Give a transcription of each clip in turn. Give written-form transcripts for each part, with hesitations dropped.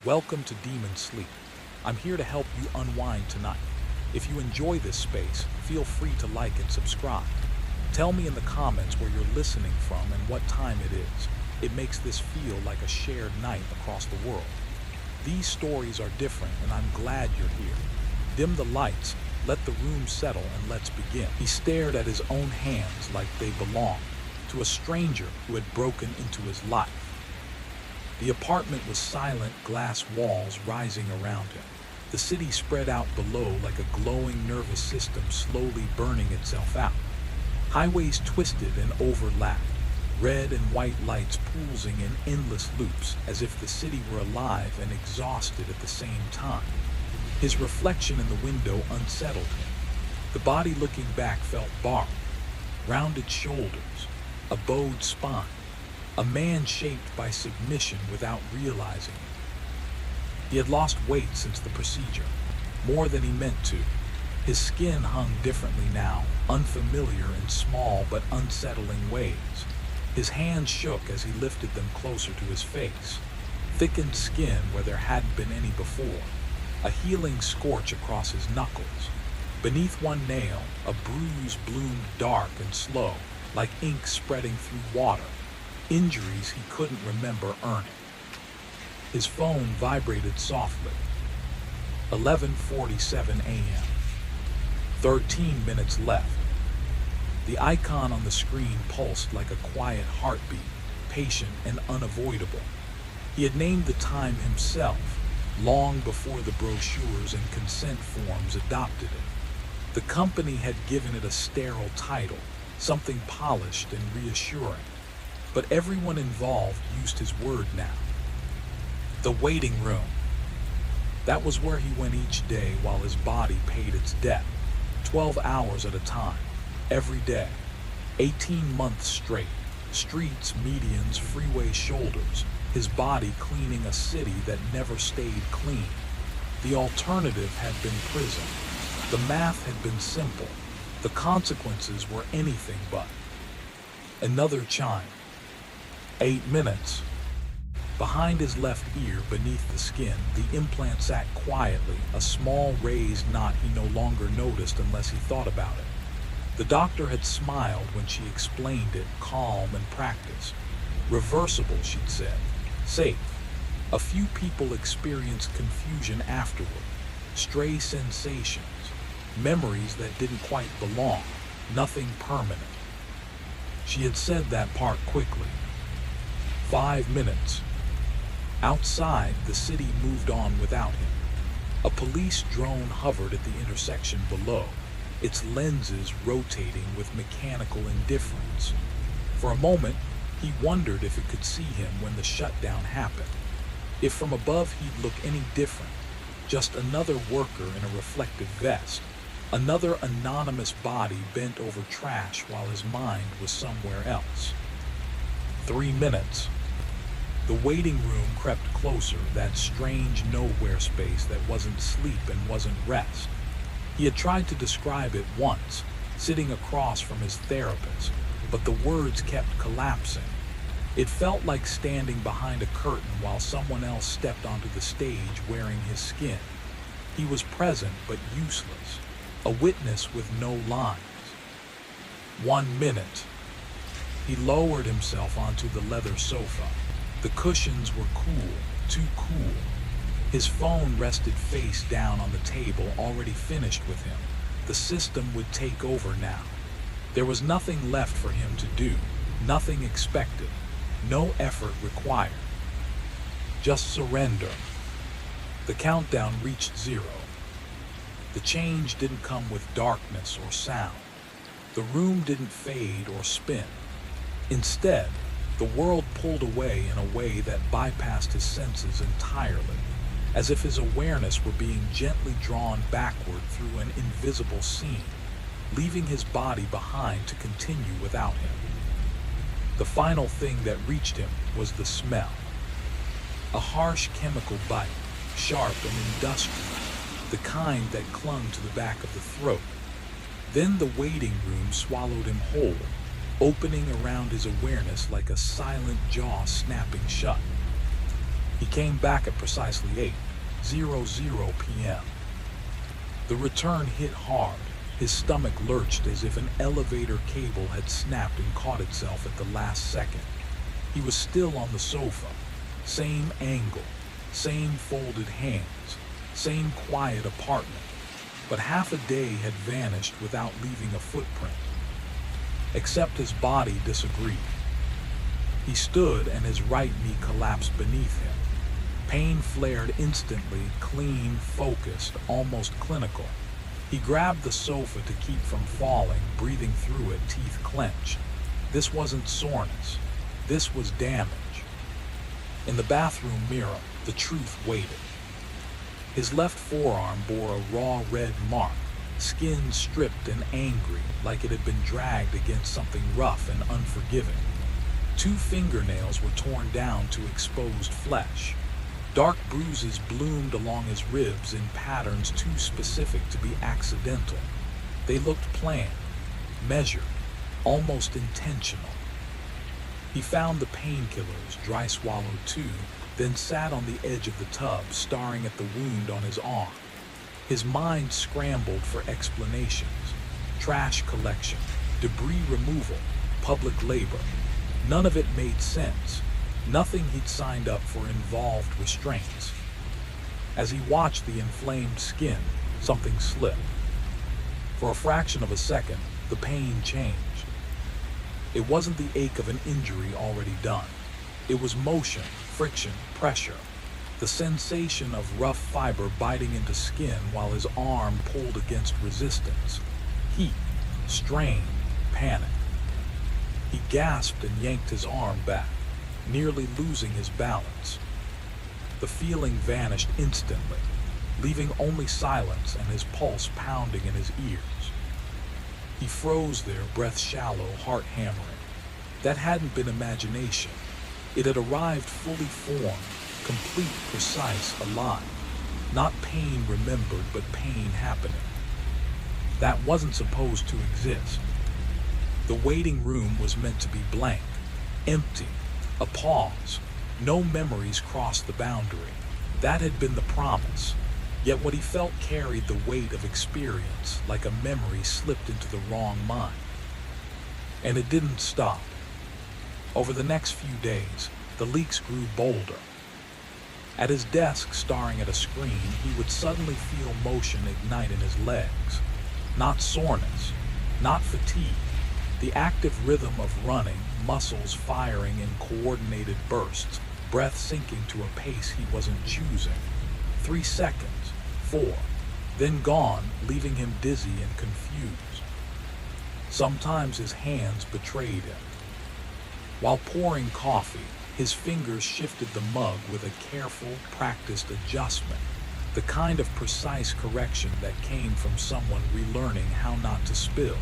Welcome to Demon Sleep. I'm here to help you unwind tonight. If you enjoy this space, feel free to like and subscribe. Tell me in the comments where you're listening from and what time it is. It makes this feel like a shared night across the world. These stories are different and I'm glad you're here. Dim the lights, let the room settle, and let's begin. He stared at his own hands like they belonged to a stranger who had broken into his life. The apartment was silent, glass walls rising around him. The city spread out below like a glowing nervous system slowly burning itself out. Highways twisted and overlapped, red and white lights pulsing in endless loops as if the city were alive and exhausted at the same time. His reflection in the window unsettled him. The body looking back felt borrowed. Rounded shoulders, a bowed spine. A man shaped by submission without realizing it. He had lost weight since the procedure, more than he meant to. His skin hung differently now, unfamiliar in small but unsettling ways. His hands shook as he lifted them closer to his face. Thickened skin where there hadn't been any before. A healing scorch across his knuckles. Beneath one nail, a bruise bloomed dark and slow, like ink spreading through water. Injuries he couldn't remember earning. His phone vibrated softly. 11:47 a.m. 13 minutes left. The icon on the screen pulsed like a quiet heartbeat, patient and unavoidable. He had named the time himself, long before the brochures and consent forms adopted it. The company had given it a sterile title, something polished and reassuring. But everyone involved used his word now. The waiting room. That was where he went each day while his body paid its debt. 12 hours at a time, every day. 18 months straight. Streets, medians, freeway shoulders. His body cleaning a city that never stayed clean. The alternative had been prison. The math had been simple. The consequences were anything but. Another chime. 8 minutes. Behind his left ear, beneath the skin, the implant sat quietly, a small raised knot he no longer noticed unless he thought about it. The doctor had smiled when she explained it, calm and practiced. Reversible, she'd said. Safe. A few people experienced confusion afterward. Stray sensations. Memories that didn't quite belong. Nothing permanent. She had said that part quickly. 5 minutes. Outside, the city moved on without him. A police drone hovered at the intersection below, its lenses rotating with mechanical indifference. For a moment, he wondered if it could see him when the shutdown happened. If from above he'd look any different, just another worker in a reflective vest, another anonymous body bent over trash while his mind was somewhere else. 3 minutes. The waiting room crept closer, that strange nowhere space that wasn't sleep and wasn't rest. He had tried to describe it once, sitting across from his therapist, but the words kept collapsing. It felt like standing behind a curtain while someone else stepped onto the stage wearing his skin. He was present but useless, a witness with no lines. 1 minute. He lowered himself onto the leather sofa. The cushions were cool, too cool. His phone rested face down on the table, already finished with him. The system would take over now. There was nothing left for him to do, nothing expected, no effort required. Just surrender. The countdown reached 0. The change didn't come with darkness or sound. The room didn't fade or spin. Instead, the world pulled away in a way that bypassed his senses entirely, as if his awareness were being gently drawn backward through an invisible seam, leaving his body behind to continue without him. The final thing that reached him was the smell. A harsh chemical bite, sharp and industrial, the kind that clung to the back of the throat. Then the waiting room swallowed him whole, opening around his awareness like a silent jaw snapping shut. He came back at precisely 8:00 p.m. The return hit hard. His stomach lurched as if an elevator cable had snapped and caught itself at the last second. He was still on the sofa. Same angle, same folded hands, same quiet apartment. But half a day had vanished without leaving a footprint. Except his body disagreed. He stood and his right knee collapsed beneath him. Pain flared instantly, clean, focused, almost clinical. He grabbed the sofa to keep from falling, breathing through it, teeth clenched. This wasn't soreness. This was damage. In the bathroom mirror, the truth waited. His left forearm bore a raw red mark, skin stripped and angry, like it had been dragged against something rough and unforgiving. 2 fingernails were torn down to exposed flesh. Dark bruises bloomed along his ribs in patterns too specific to be accidental. They looked planned, measured, almost intentional. He found the painkillers, dry swallowed too, then sat on the edge of the tub, staring at the wound on his arm. His mind scrambled for explanations. Trash collection, debris removal, public labor. None of it made sense. Nothing he'd signed up for involved restraints. As he watched the inflamed skin, something slipped. For a fraction of a second, the pain changed. It wasn't the ache of an injury already done. It was motion, friction, pressure. The sensation of rough fiber biting into skin while his arm pulled against resistance. Heat, strain, panic. He gasped and yanked his arm back, nearly losing his balance. The feeling vanished instantly, leaving only silence and his pulse pounding in his ears. He froze there, breath shallow, heart hammering. That hadn't been imagination. It had arrived fully formed, complete, precise, alive. Not pain remembered, but pain happening. That wasn't supposed to exist. The waiting room was meant to be blank, empty. A pause. No memories crossed the boundary. That had been the promise. Yet what he felt carried the weight of experience, like a memory slipped into the wrong mind. And it didn't stop. Over the next few days, the leaks grew bolder. At his desk, staring at a screen, he would suddenly feel motion ignite in his legs. Not soreness, not fatigue. The active rhythm of running, muscles firing in coordinated bursts, breath sinking to a pace he wasn't choosing. 3 seconds, 4, then gone, leaving him dizzy and confused. Sometimes his hands betrayed him. While pouring coffee, his fingers shifted the mug with a careful, practiced adjustment, the kind of precise correction that came from someone relearning how not to spill.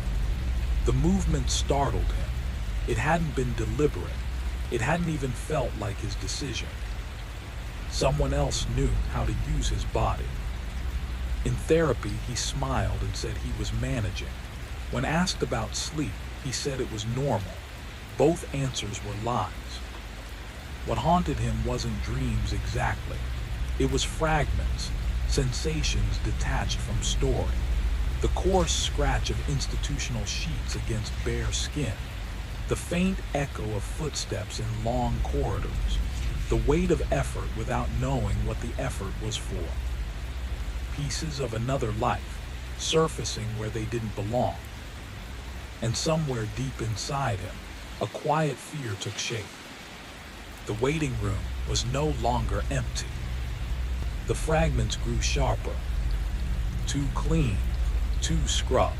The movement startled him. It hadn't been deliberate. It hadn't even felt like his decision. Someone else knew how to use his body. In therapy, he smiled and said he was managing. When asked about sleep, he said it was normal. Both answers were lies. What haunted him wasn't dreams exactly. It was fragments, sensations detached from story. The coarse scratch of institutional sheets against bare skin. The faint echo of footsteps in long corridors. The weight of effort without knowing what the effort was for. Pieces of another life, surfacing where they didn't belong. And somewhere deep inside him, a quiet fear took shape. The waiting room was no longer empty. The fragments grew sharper. Too clean, too scrubbed.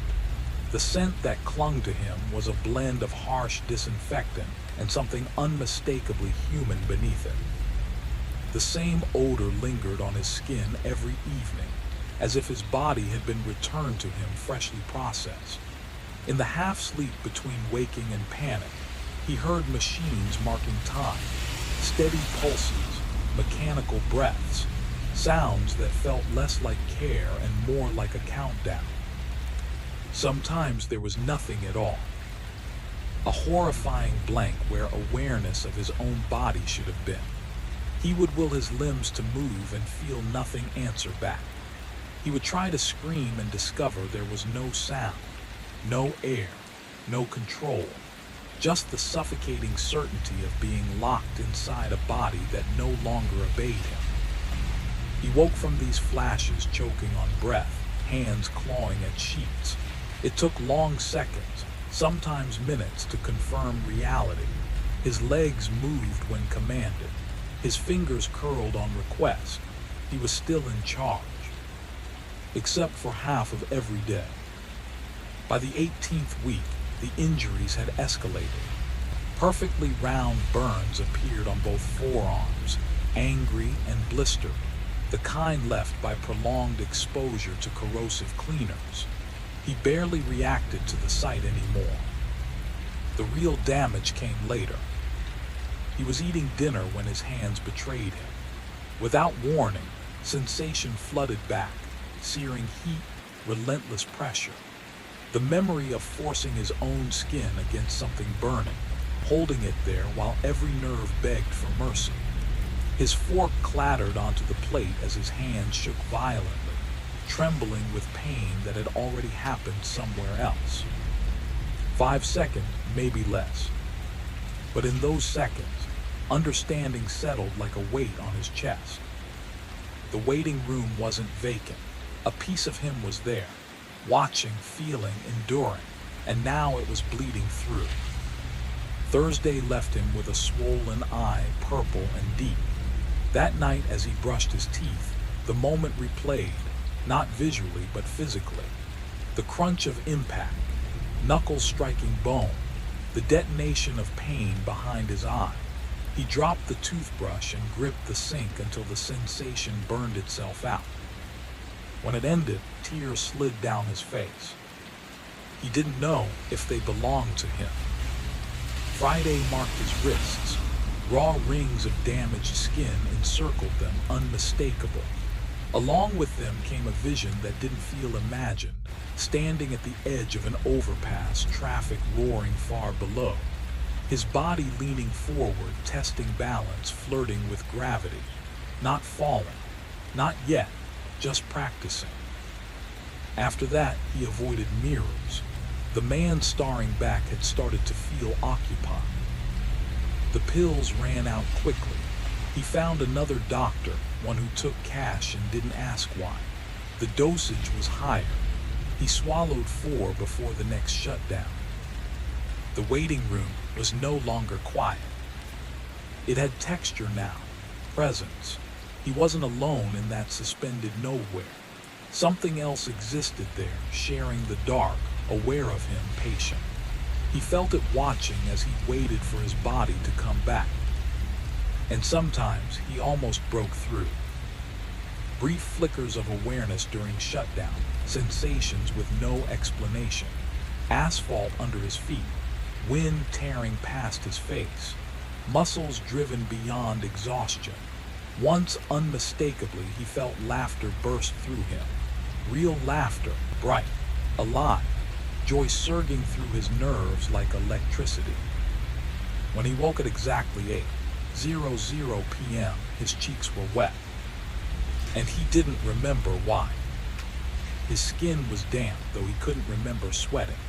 The scent that clung to him was a blend of harsh disinfectant and something unmistakably human beneath it. The same odor lingered on his skin every evening, as if his body had been returned to him freshly processed. In the half-sleep between waking and panic, he heard machines marking time, steady pulses, mechanical breaths, sounds that felt less like care and more like a countdown. Sometimes there was nothing at all. A horrifying blank where awareness of his own body should have been. He would will his limbs to move and feel nothing answer back. He would try to scream and discover there was no sound, no air, no control, just the suffocating certainty of being locked inside a body that no longer obeyed him. He woke from these flashes choking on breath, hands clawing at sheets. It took long seconds, sometimes minutes, to confirm reality. His legs moved when commanded. His fingers curled on request. He was still in charge. Except for half of every day. By the 18th week, the injuries had escalated. Perfectly round burns appeared on both forearms, angry and blistered, the kind left by prolonged exposure to corrosive cleaners. He barely reacted to the sight anymore. The real damage came later. He was eating dinner when his hands betrayed him. Without warning, sensation flooded back, searing heat, relentless pressure. The memory of forcing his own skin against something burning, holding it there while every nerve begged for mercy. His fork clattered onto the plate as his hands shook violently, trembling with pain that had already happened somewhere else. 5 seconds, maybe less. But in those seconds, understanding settled like a weight on his chest. The waiting room wasn't vacant. A piece of him was there, watching, feeling, enduring, and now it was bleeding through. Thursday left him with a swollen eye, purple and deep. That night, as he brushed his teeth, the moment replayed, not visually but physically. The crunch of impact, knuckles striking bone, the detonation of pain behind his eye. He dropped the toothbrush and gripped the sink until the sensation burned itself out. When it ended, tears slid down his face. He didn't know if they belonged to him. Friday marked his wrists. Raw rings of damaged skin encircled them, unmistakable. Along with them came a vision that didn't feel imagined, standing at the edge of an overpass, traffic roaring far below. His body leaning forward, testing balance, flirting with gravity. Not falling. Not yet. Just practicing. After that, he avoided mirrors. The man staring back had started to feel occupied. The pills ran out quickly. He found another doctor, one who took cash and didn't ask why. The dosage was higher. He swallowed 4 before the next shutdown. The waiting room was no longer quiet. It had texture now, presence. He wasn't alone in that suspended nowhere. Something else existed there, sharing the dark, aware of him, patient. He felt it watching as he waited for his body to come back. And sometimes he almost broke through. Brief flickers of awareness during shutdown, sensations with no explanation. Asphalt under his feet, wind tearing past his face, muscles driven beyond exhaustion. Once unmistakably, he felt laughter burst through him. Real laughter, bright, alive, joy surging through his nerves like electricity. When he woke at exactly 8:00 p.m., his cheeks were wet. And he didn't remember why. His skin was damp, though he couldn't remember sweating.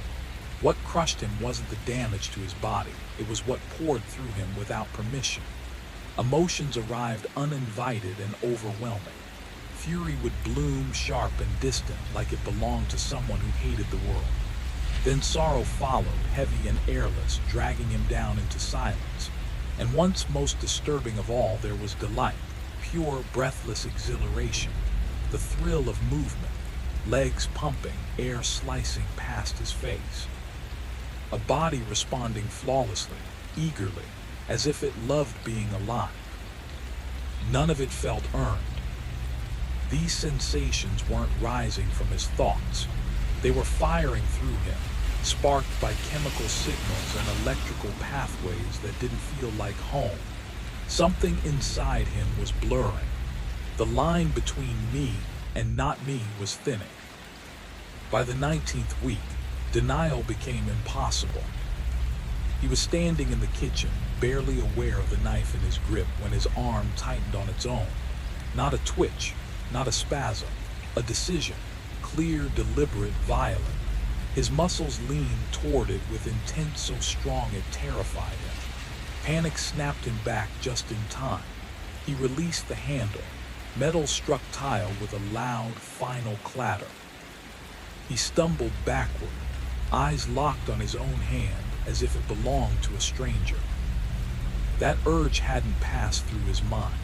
What crushed him wasn't the damage to his body, it was what poured through him without permission. Emotions arrived uninvited and overwhelming. Fury would bloom sharp and distant, like it belonged to someone who hated the world. Then sorrow followed, heavy and airless, dragging him down into silence. And once most disturbing of all, there was delight, pure, breathless exhilaration, the thrill of movement, legs pumping, air slicing past his face. A body responding flawlessly, eagerly, as if it loved being alive. None of it felt earned. These sensations weren't rising from his thoughts. They were firing through him, sparked by chemical signals and electrical pathways that didn't feel like home. Something inside him was blurring. The line between me and not me was thinning. By the 19th week, denial became impossible. He was standing in the kitchen, barely aware of the knife in his grip when his arm tightened on its own. Not a twitch, not a spasm, a decision, clear, deliberate, violent. His muscles leaned toward it with intent so strong it terrified him. Panic snapped him back just in time. He released the handle. Metal struck tile with a loud, final clatter. He stumbled backward, eyes locked on his own hand as if it belonged to a stranger. That urge hadn't passed through his mind.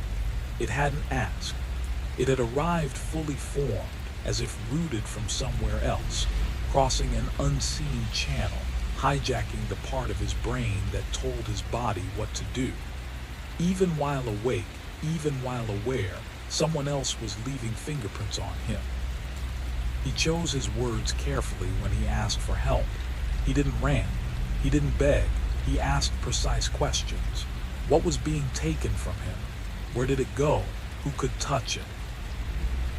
It hadn't asked. It had arrived fully formed, as if rooted from somewhere else, crossing an unseen channel, hijacking the part of his brain that told his body what to do. Even while awake, even while aware, someone else was leaving fingerprints on him. He chose his words carefully when he asked for help. He didn't rant. He didn't beg. He asked precise questions. What was being taken from him? Where did it go? Who could touch it?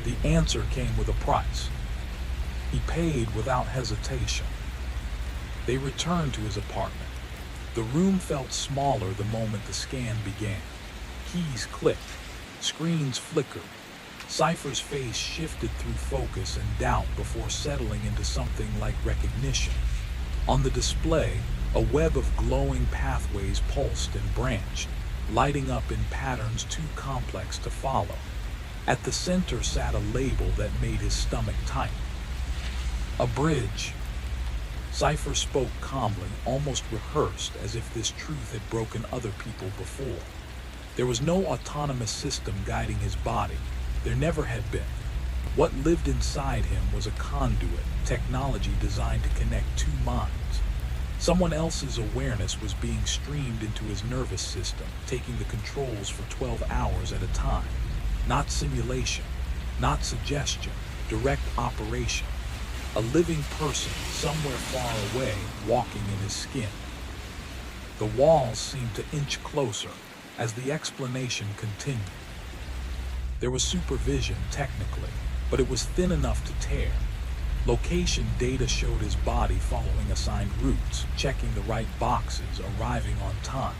The answer came with a price. He paid without hesitation. They returned to his apartment. The room felt smaller the moment the scan began. Keys clicked. Screens flickered. Cypher's face shifted through focus and doubt before settling into something like recognition. On the display, a web of glowing pathways pulsed and branched, lighting up in patterns too complex to follow. At the center sat a label that made his stomach tight. A bridge. Cypher spoke calmly, almost rehearsed, as if this truth had broken other people before. There was no autonomous system guiding his body. There never had been. What lived inside him was a conduit, technology designed to connect two minds. Someone else's awareness was being streamed into his nervous system, taking the controls for 12 hours at a time. Not simulation, not suggestion, direct operation. A living person somewhere far away, walking in his skin. The walls seemed to inch closer as the explanation continued. There was supervision, technically, but it was thin enough to tear. Location data showed his body following assigned routes, checking the right boxes, arriving on time.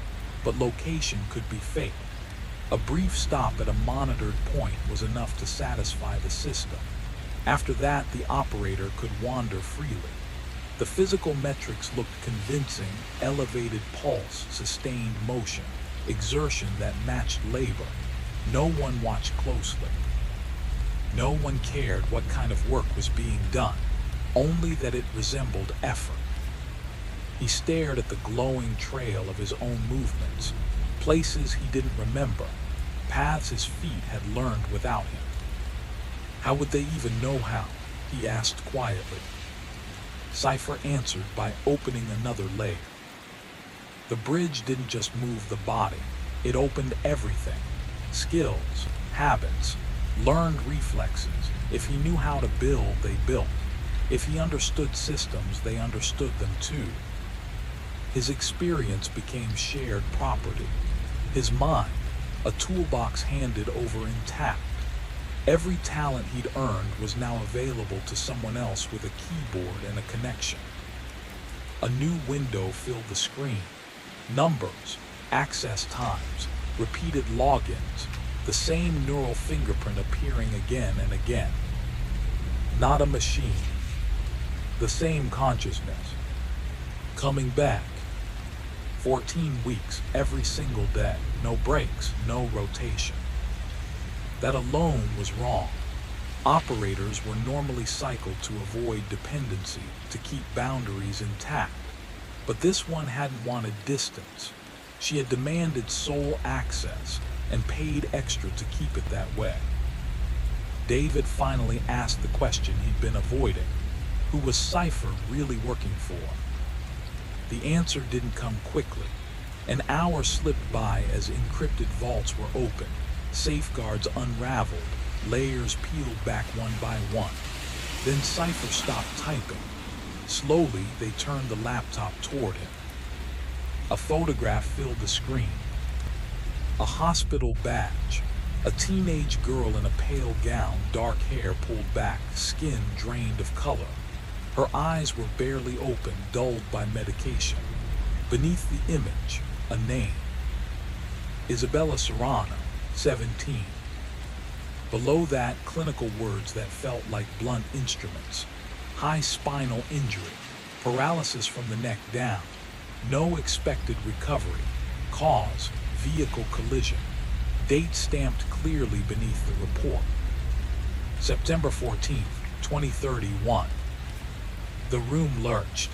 But location could be fake. A brief stop at a monitored point was enough to satisfy the system. After that, the operator could wander freely. The physical metrics looked convincing: elevated pulse, sustained motion, exertion that matched labor. No one watched closely. No one cared what kind of work was being done, only that it resembled effort. He stared at the glowing trail of his own movements, places he didn't remember, paths his feet had learned without him. How would they even know how? He asked quietly. Cypher answered by opening another layer. The bridge didn't just move the body, it opened everything. Skills, habits, learned reflexes. If he knew how to build, they built. If he understood systems, they understood them too. His experience became shared property. His mind, a toolbox handed over intact. Every talent he'd earned was now available to someone else with a keyboard and a connection. A new window filled the screen. Numbers, access times, repeated logins, the same neural fingerprint appearing again and again. Not a machine. The same consciousness. Coming back. 14 weeks, every single day. No breaks, no rotation. That alone was wrong. Operators were normally cycled to avoid dependency, to keep boundaries intact. But this one hadn't wanted distance. She had demanded sole access and paid extra to keep it that way. David finally asked the question he'd been avoiding. Who was Cypher really working for? The answer didn't come quickly. An hour slipped by as encrypted vaults were opened, safeguards unraveled, layers peeled back one by one. Then Cypher stopped typing. Slowly, they turned the laptop toward him. A photograph filled the screen. A hospital badge. A teenage girl in a pale gown, dark hair pulled back, skin drained of color. Her eyes were barely open, dulled by medication. Beneath the image, a name. Isabella Serrano, 17. Below that, clinical words that felt like blunt instruments. High spinal injury, paralysis from the neck down, no expected recovery, cause, vehicle collision, date stamped clearly beneath the report. September 14th, 2031. The room lurched.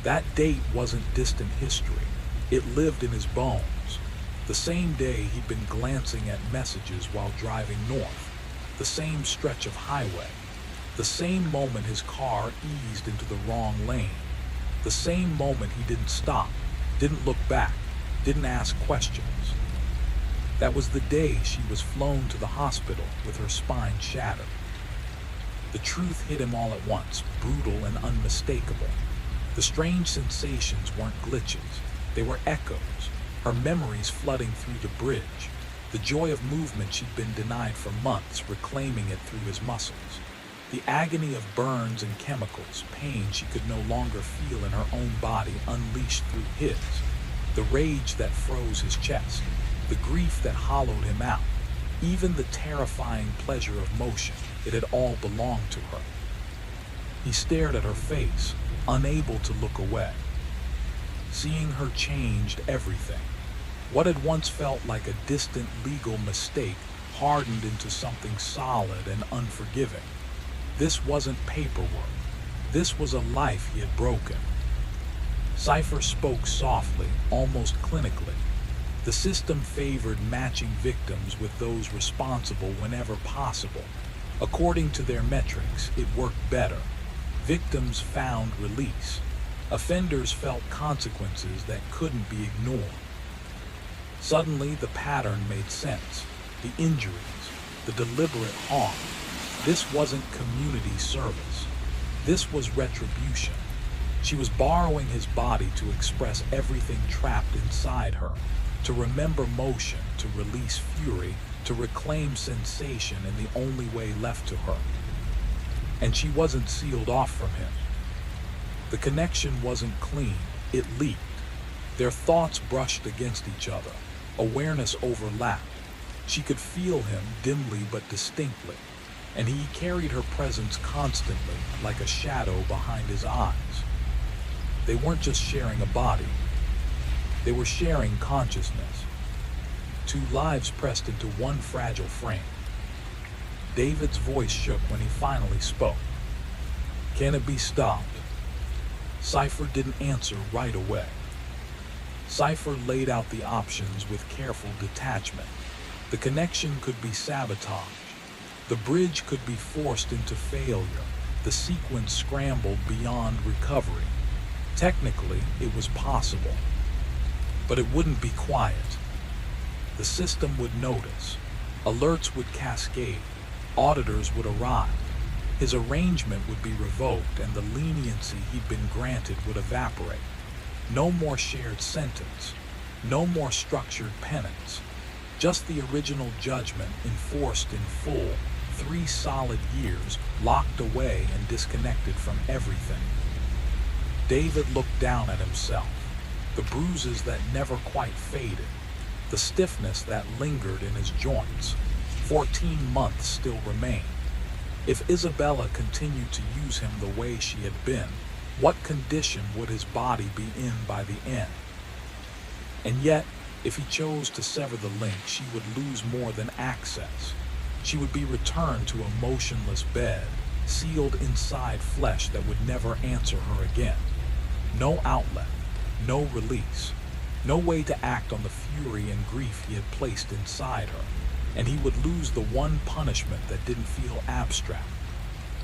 That date wasn't distant history. It lived in his bones. The same day he'd been glancing at messages while driving north. The same stretch of highway. The same moment his car eased into the wrong lane. The same moment he didn't stop, didn't look back, didn't ask questions. That was the day she was flown to the hospital with her spine shattered. The truth hit him all at once, brutal and unmistakable. The strange sensations weren't glitches, they were echoes, her memories flooding through the bridge, the joy of movement she'd been denied for months, reclaiming it through his muscles. The agony of burns and chemicals, pain she could no longer feel in her own body unleashed through his. The rage that froze his chest, the grief that hollowed him out, even the terrifying pleasure of motion, it had all belonged to her. He stared at her face, unable to look away. Seeing her changed everything. What had once felt like a distant legal mistake hardened into something solid and unforgiving. This wasn't paperwork. This was a life he had broken. Cypher spoke softly, almost clinically. The system favored matching victims with those responsible whenever possible. According to their metrics, it worked better. Victims found release. Offenders felt consequences that couldn't be ignored. Suddenly, the pattern made sense. The injuries, the deliberate harm. This wasn't community service. This was retribution. She was borrowing his body to express everything trapped inside her, to remember motion, to release fury, to reclaim sensation in the only way left to her. And she wasn't sealed off from him. The connection wasn't clean, it leaked. Their thoughts brushed against each other. Awareness overlapped. She could feel him dimly but distinctly, and he carried her presence constantly, like a shadow behind his eyes. They weren't just sharing a body. They were sharing consciousness. Two lives pressed into one fragile frame. David's voice shook when he finally spoke. Can it be stopped? Cypher didn't answer right away. Cypher laid out the options with careful detachment. The connection could be sabotaged. The bridge could be forced into failure. The sequence scrambled beyond recovery. Technically, it was possible. But it wouldn't be quiet. The system would notice. Alerts would cascade. Auditors would arrive. His arrangement would be revoked, and the leniency he'd been granted would evaporate. No more shared sentence. No more structured penance. Just the original judgment enforced in full. 3 solid years, locked away and disconnected from everything. David looked down at himself. The bruises that never quite faded. The stiffness that lingered in his joints. 14 months still remained. If Isabella continued to use him the way she had been, what condition would his body be in by the end? And yet, if he chose to sever the link, she would lose more than access. She would be returned to a motionless bed, sealed inside flesh that would never answer her again. No outlet, no release, no way to act on the fury and grief he had placed inside her, and he would lose the one punishment that didn't feel abstract,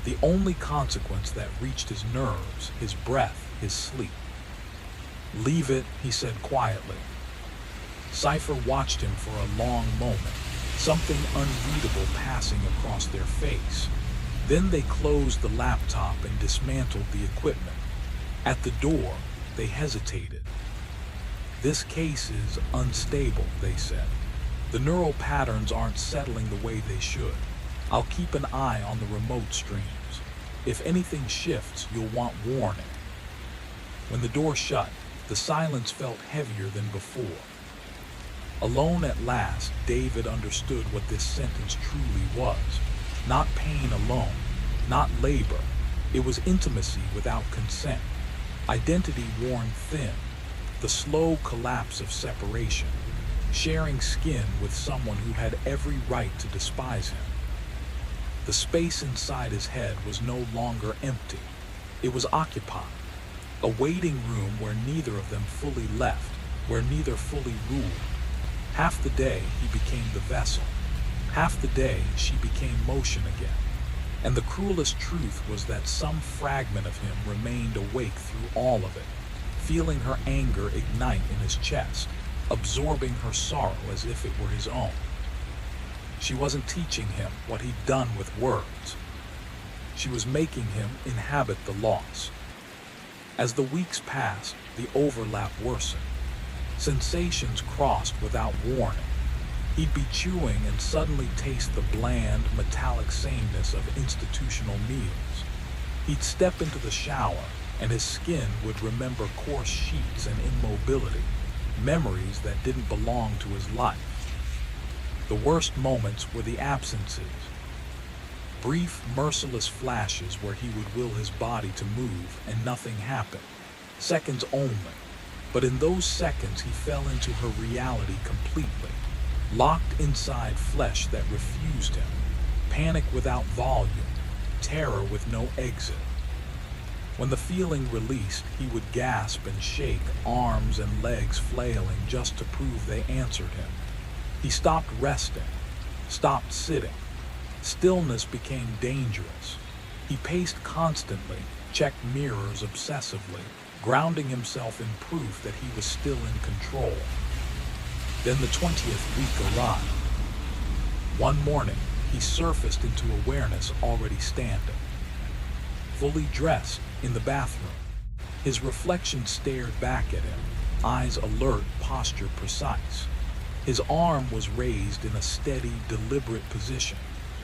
the only consequence that reached his nerves, his breath, his sleep. Leave it, he said quietly. Cypher watched him for a long moment, something unreadable passing across their face. Then they closed the laptop and dismantled the equipment. At the door, they hesitated. This case is unstable, they said. The neural patterns aren't settling the way they should. I'll keep an eye on the remote streams. If anything shifts, you'll want warning. When the door shut, The silence felt heavier than before. Alone at last, David understood what this sentence truly was. Not pain alone, not labor. It was intimacy without consent, identity worn thin, the slow collapse of separation, sharing skin with someone who had every right to despise him. The space inside his head was no longer empty. It was occupied, a waiting room where neither of them fully left, where neither fully ruled. Half the day he became the vessel, half the day she became motion again. And the cruelest truth was that some fragment of him remained awake through all of it, feeling her anger ignite in his chest, absorbing her sorrow as if it were his own. She wasn't teaching him what he'd done with words. She was making him inhabit the loss. As the weeks passed, the overlap worsened. Sensations crossed without warning. He'd be chewing and suddenly taste the bland, metallic sameness of institutional meals. He'd step into the shower, and his skin would remember coarse sheets and immobility, memories that didn't belong to his life. The worst moments were the absences. Brief, merciless flashes where he would will his body to move and nothing happened. Seconds only. But in those seconds he fell into her reality completely, locked inside flesh that refused him, panic without volume, terror with no exit. When the feeling released, he would gasp and shake, arms and legs flailing just to prove they answered him. He stopped resting, stopped sitting. Stillness became dangerous. He paced constantly, checked mirrors obsessively, grounding himself in proof that he was still in control. Then the 20th week arrived. One morning, he surfaced into awareness already standing. Fully dressed, in the bathroom. His reflection stared back at him, eyes alert, posture precise. His arm was raised in a steady, deliberate position,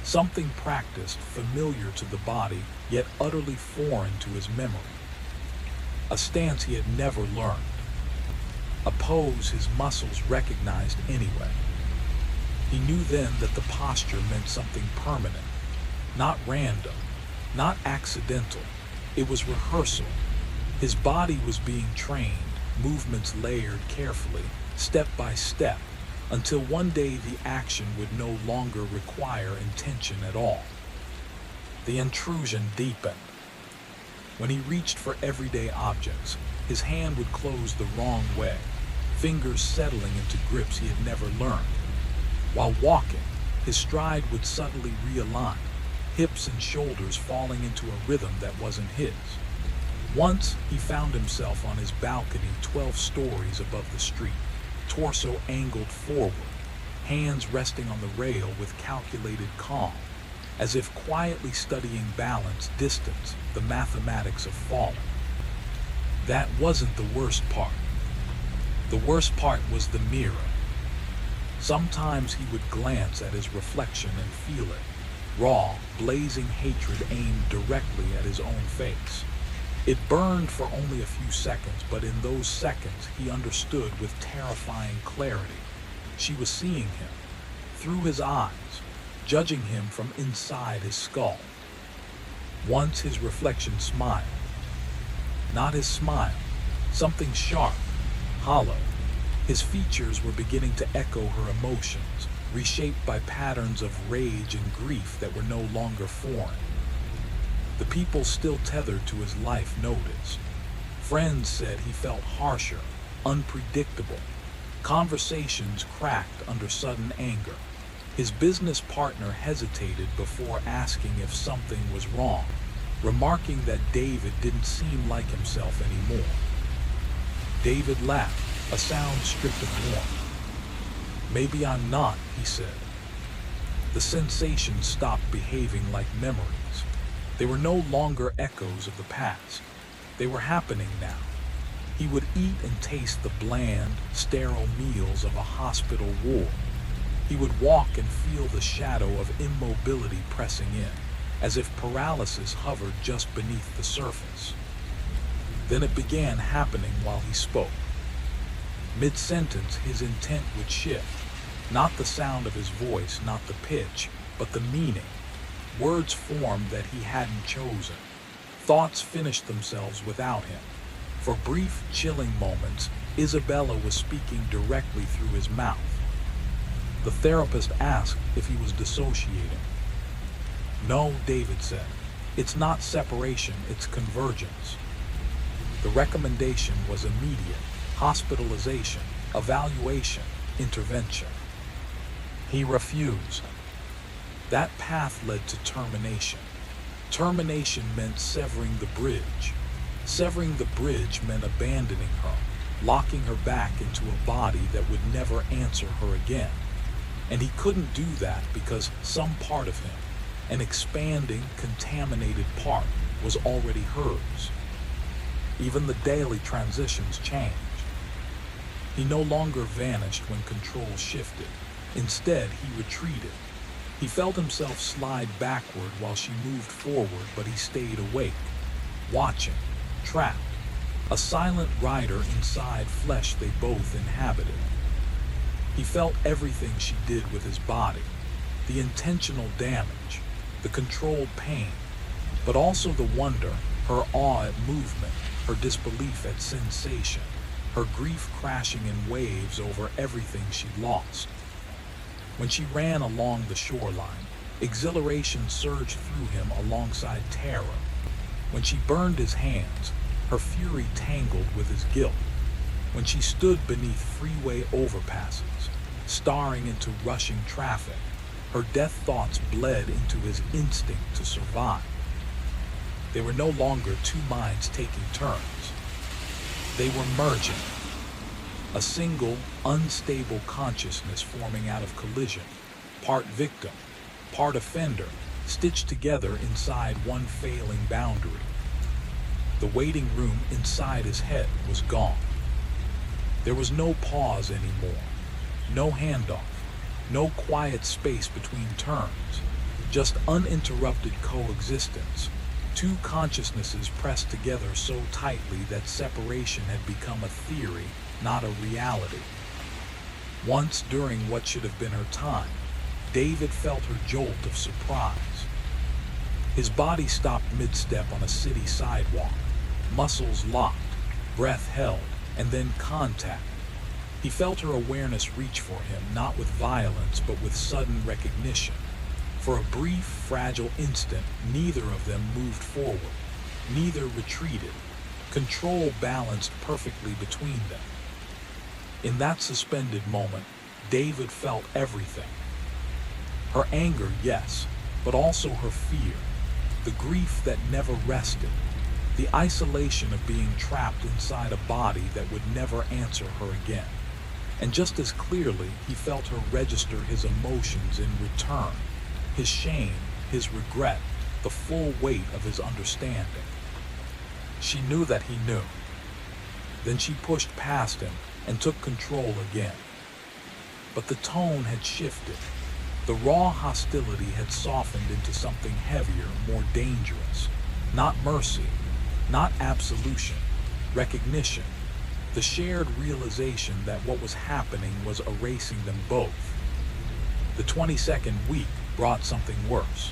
something practiced, familiar to the body, yet utterly foreign to his memory. A stance he had never learned. A pose his muscles recognized anyway. He knew then that the posture meant something permanent, not random, not accidental. It was rehearsal. His body was being trained, movements layered carefully, step by step, until one day the action would no longer require intention at all. The intrusion deepened. When he reached for everyday objects, his hand would close the wrong way, fingers settling into grips he had never learned. While walking, his stride would suddenly realign, hips and shoulders falling into a rhythm that wasn't his. Once, he found himself on his balcony 12 stories above the street, torso angled forward, hands resting on the rail with calculated calm, as if quietly studying balance, distance, the mathematics of falling. That wasn't the worst part. The worst part was the mirror. Sometimes he would glance at his reflection and feel it, raw, blazing hatred aimed directly at his own face. It burned for only a few seconds, but in those seconds he understood with terrifying clarity. She was seeing him, through his eyes, judging him from inside his skull. Once his reflection smiled. Not his smile, something sharp, hollow. His features were beginning to echo her emotions, reshaped by patterns of rage and grief that were no longer foreign. The people still tethered to his life noticed. Friends said he felt harsher, unpredictable. Conversations cracked under sudden anger. His business partner hesitated before asking if something was wrong, remarking that David didn't seem like himself anymore. David laughed, a sound stripped of warmth. "Maybe I'm not," he said. The sensations stopped behaving like memories. They were no longer echoes of the past. They were happening now. He would eat and taste the bland, sterile meals of a hospital ward. He would walk and feel the shadow of immobility pressing in, as if paralysis hovered just beneath the surface. Then it began happening while he spoke. Mid-sentence, his intent would shift. Not the sound of his voice, not the pitch, but the meaning. Words formed that he hadn't chosen. Thoughts finished themselves without him. For brief, chilling moments, Isabella was speaking directly through his mouth. The therapist asked if he was dissociating. No, David said. It's not separation, it's convergence. The recommendation was immediate: hospitalization, evaluation, intervention. He refused. That path led to termination. Termination meant severing the bridge. Severing the bridge meant abandoning her, locking her back into a body that would never answer her again. And he couldn't do that because some part of him, an expanding, contaminated part, was already hers. Even the daily transitions changed. He no longer vanished when control shifted. Instead, he retreated. He felt himself slide backward while she moved forward, but he stayed awake, watching, trapped, a silent rider inside flesh they both inhabited. He felt everything she did with his body, the intentional damage, the controlled pain, but also the wonder, her awe at movement, her disbelief at sensation, her grief crashing in waves over everything she'd lost. When she ran along the shoreline, exhilaration surged through him alongside terror. When she burned his hands, her fury tangled with his guilt. When she stood beneath freeway overpasses, staring into rushing traffic, her death thoughts bled into his instinct to survive. They were no longer two minds taking turns. They were merging. A single, unstable consciousness forming out of collision, part victim, part offender, stitched together inside one failing boundary. The waiting room inside his head was gone. There was no pause anymore, no handoff, no quiet space between turns, just uninterrupted coexistence. Two consciousnesses pressed together so tightly that separation had become a theory, not a reality. Once, during what should have been her time, David felt her jolt of surprise. His body stopped mid-step on a city sidewalk, muscles locked, breath held, and then contact. He felt her awareness reach for him, not with violence, but with sudden recognition. For a brief, fragile instant, neither of them moved forward. Neither retreated. Control balanced perfectly between them. In that suspended moment, David felt everything. Her anger, yes, but also her fear. The grief that never rested. The isolation of being trapped inside a body that would never answer her again. And just as clearly, he felt her register his emotions in return. His shame, his regret, the full weight of his understanding. She knew that he knew. Then she pushed past him and took control again. But the tone had shifted. The raw hostility had softened into something heavier, more dangerous. Not mercy, not absolution, recognition. The shared realization that what was happening was erasing them both. The 22nd week brought something worse.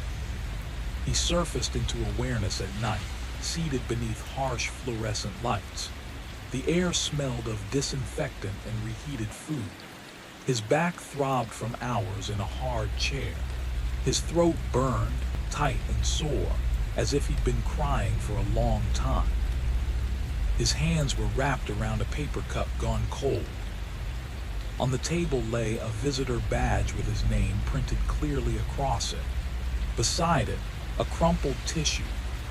He surfaced into awareness at night, seated beneath harsh fluorescent lights. The air smelled of disinfectant and reheated food. His back throbbed from hours in a hard chair. His throat burned, tight and sore, as if he'd been crying for a long time. His hands were wrapped around a paper cup gone cold. On the table lay a visitor badge with his name printed clearly across it. Beside it, a crumpled tissue,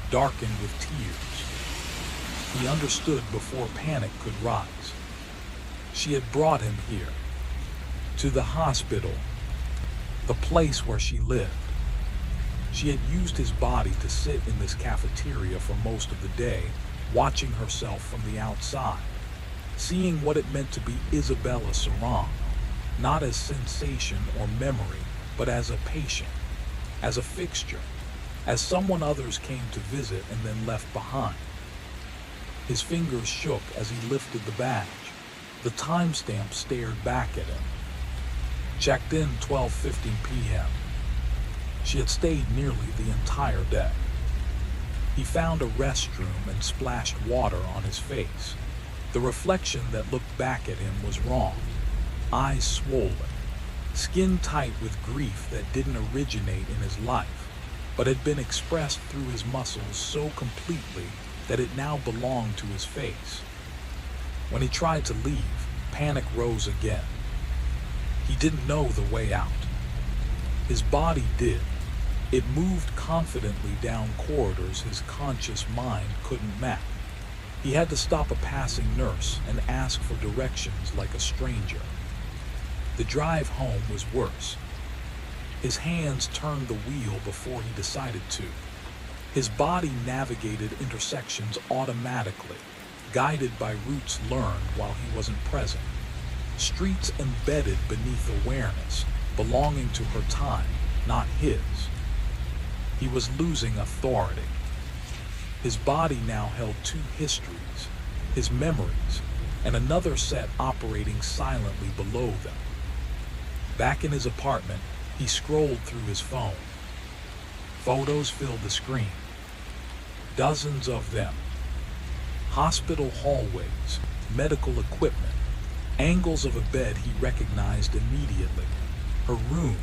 darkened with tears. He understood before panic could rise. She had brought him here, to the hospital, the place where she lived. She had used his body to sit in this cafeteria for most of the day, watching herself from the outside, seeing what it meant to be Isabella Sarang, not as sensation or memory, but as a patient, as a fixture, as someone others came to visit and then left behind. His fingers shook as he lifted the badge. The timestamp stared back at him. Checked in 12:15 p.m. She had stayed nearly the entire day. He found a restroom and splashed water on his face. The reflection that looked back at him was wrong. Eyes swollen, skin tight with grief that didn't originate in his life, but had been expressed through his muscles so completely that it now belonged to his face. When he tried to leave, panic rose again. He didn't know the way out. His body did. It moved confidently down corridors his conscious mind couldn't map. He had to stop a passing nurse and ask for directions like a stranger. The drive home was worse. His hands turned the wheel before he decided to. His body navigated intersections automatically, guided by routes learned while he wasn't present. Streets embedded beneath awareness, belonging to her time, not his. He was losing authority. His body now held two histories, his memories, and another set operating silently below them. Back in his apartment, he scrolled through his phone. Photos filled the screen. Dozens of them. Hospital hallways, medical equipment, angles of a bed he recognized immediately. Her room,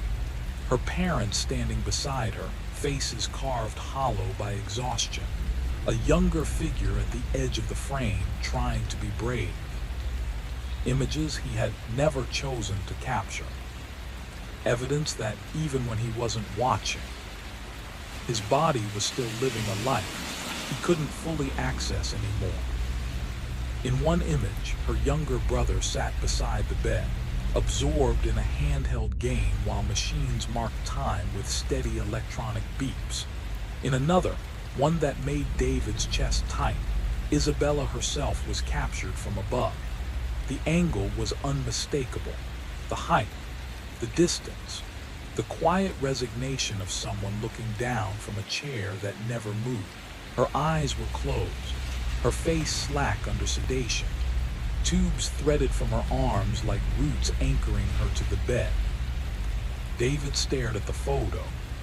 her parents standing beside her, faces carved hollow by exhaustion. A younger figure at the edge of the frame trying to be brave. Images he had never chosen to capture. Evidence that even when he wasn't watching, his body was still living a life he couldn't fully access anymore. In one image, her younger brother sat beside the bed, absorbed in a handheld game while machines marked time with steady electronic beeps. In another, one that made David's chest tight, Isabella herself was captured from above. The angle was unmistakable. The height, the distance, the quiet resignation of someone looking down from a chair that never moved. Her eyes were closed, her face slack under sedation, tubes threaded from her arms like roots anchoring her to the bed. David stared at the photo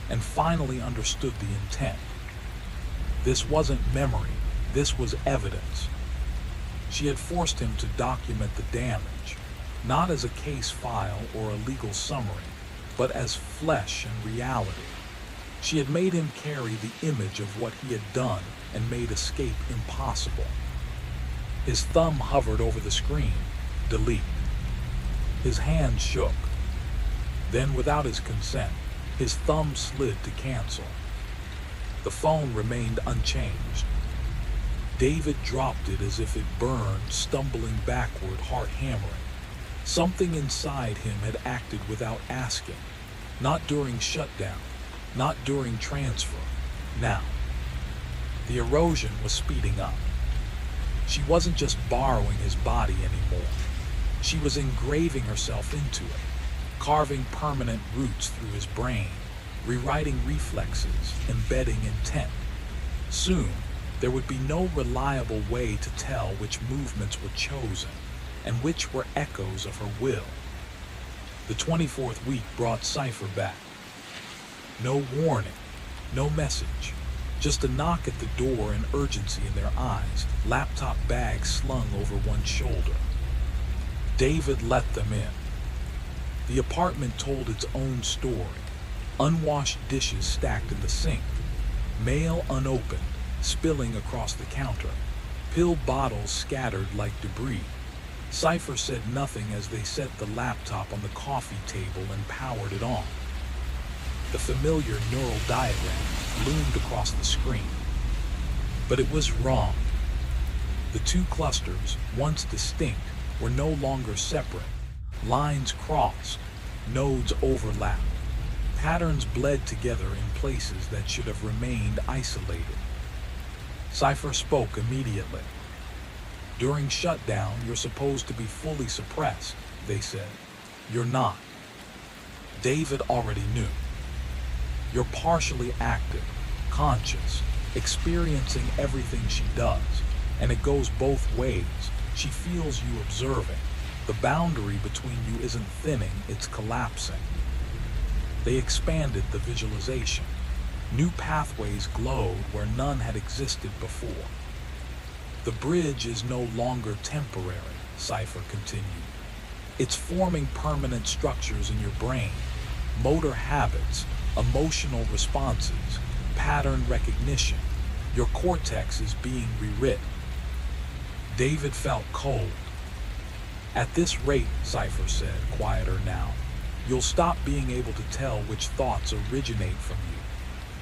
and finally understood the intent. This wasn't memory, this was evidence. She had forced him to document the damage, not as a case file or a legal summary, but as flesh and reality. She had made him carry the image of what he had done and made escape impossible. His thumb hovered over the screen, delete. His hand shook. Then, without his consent, his thumb slid to cancel. The phone remained unchanged. David dropped it as if it burned, stumbling backward, heart hammering. Something inside him had acted without asking. Not during shutdown, not during transfer, now. The erosion was speeding up. She wasn't just borrowing his body anymore. She was engraving herself into it, carving permanent roots through his brain, rewriting reflexes, embedding intent. Soon, there would be no reliable way to tell which movements were chosen and which were echoes of her will. The 24th week brought Cypher back. No warning, no message, just a knock at the door and urgency in their eyes, laptop bags slung over one shoulder. David let them in. The apartment told its own story. Unwashed dishes stacked in the sink, mail unopened, spilling across the counter, pill bottles scattered like debris. Cypher said nothing as they set the laptop on the coffee table and powered it on. The familiar neural diagram loomed across the screen. But it was wrong. The two clusters, once distinct, were no longer separate. Lines crossed, nodes overlapped. Patterns bled together in places that should have remained isolated. Cypher spoke immediately. During shutdown, you're supposed to be fully suppressed, they said. You're not. David already knew. You're partially active, conscious, experiencing everything she does, and it goes both ways. She feels you observing. The boundary between you isn't thinning, it's collapsing. They expanded the visualization. New pathways glowed where none had existed before. The bridge is no longer temporary, Cypher continued. It's forming permanent structures in your brain, motor habits, emotional responses, pattern recognition. Your cortex is being rewritten. David felt cold. At this rate, Cypher said, quieter now, you'll stop being able to tell which thoughts originate from you.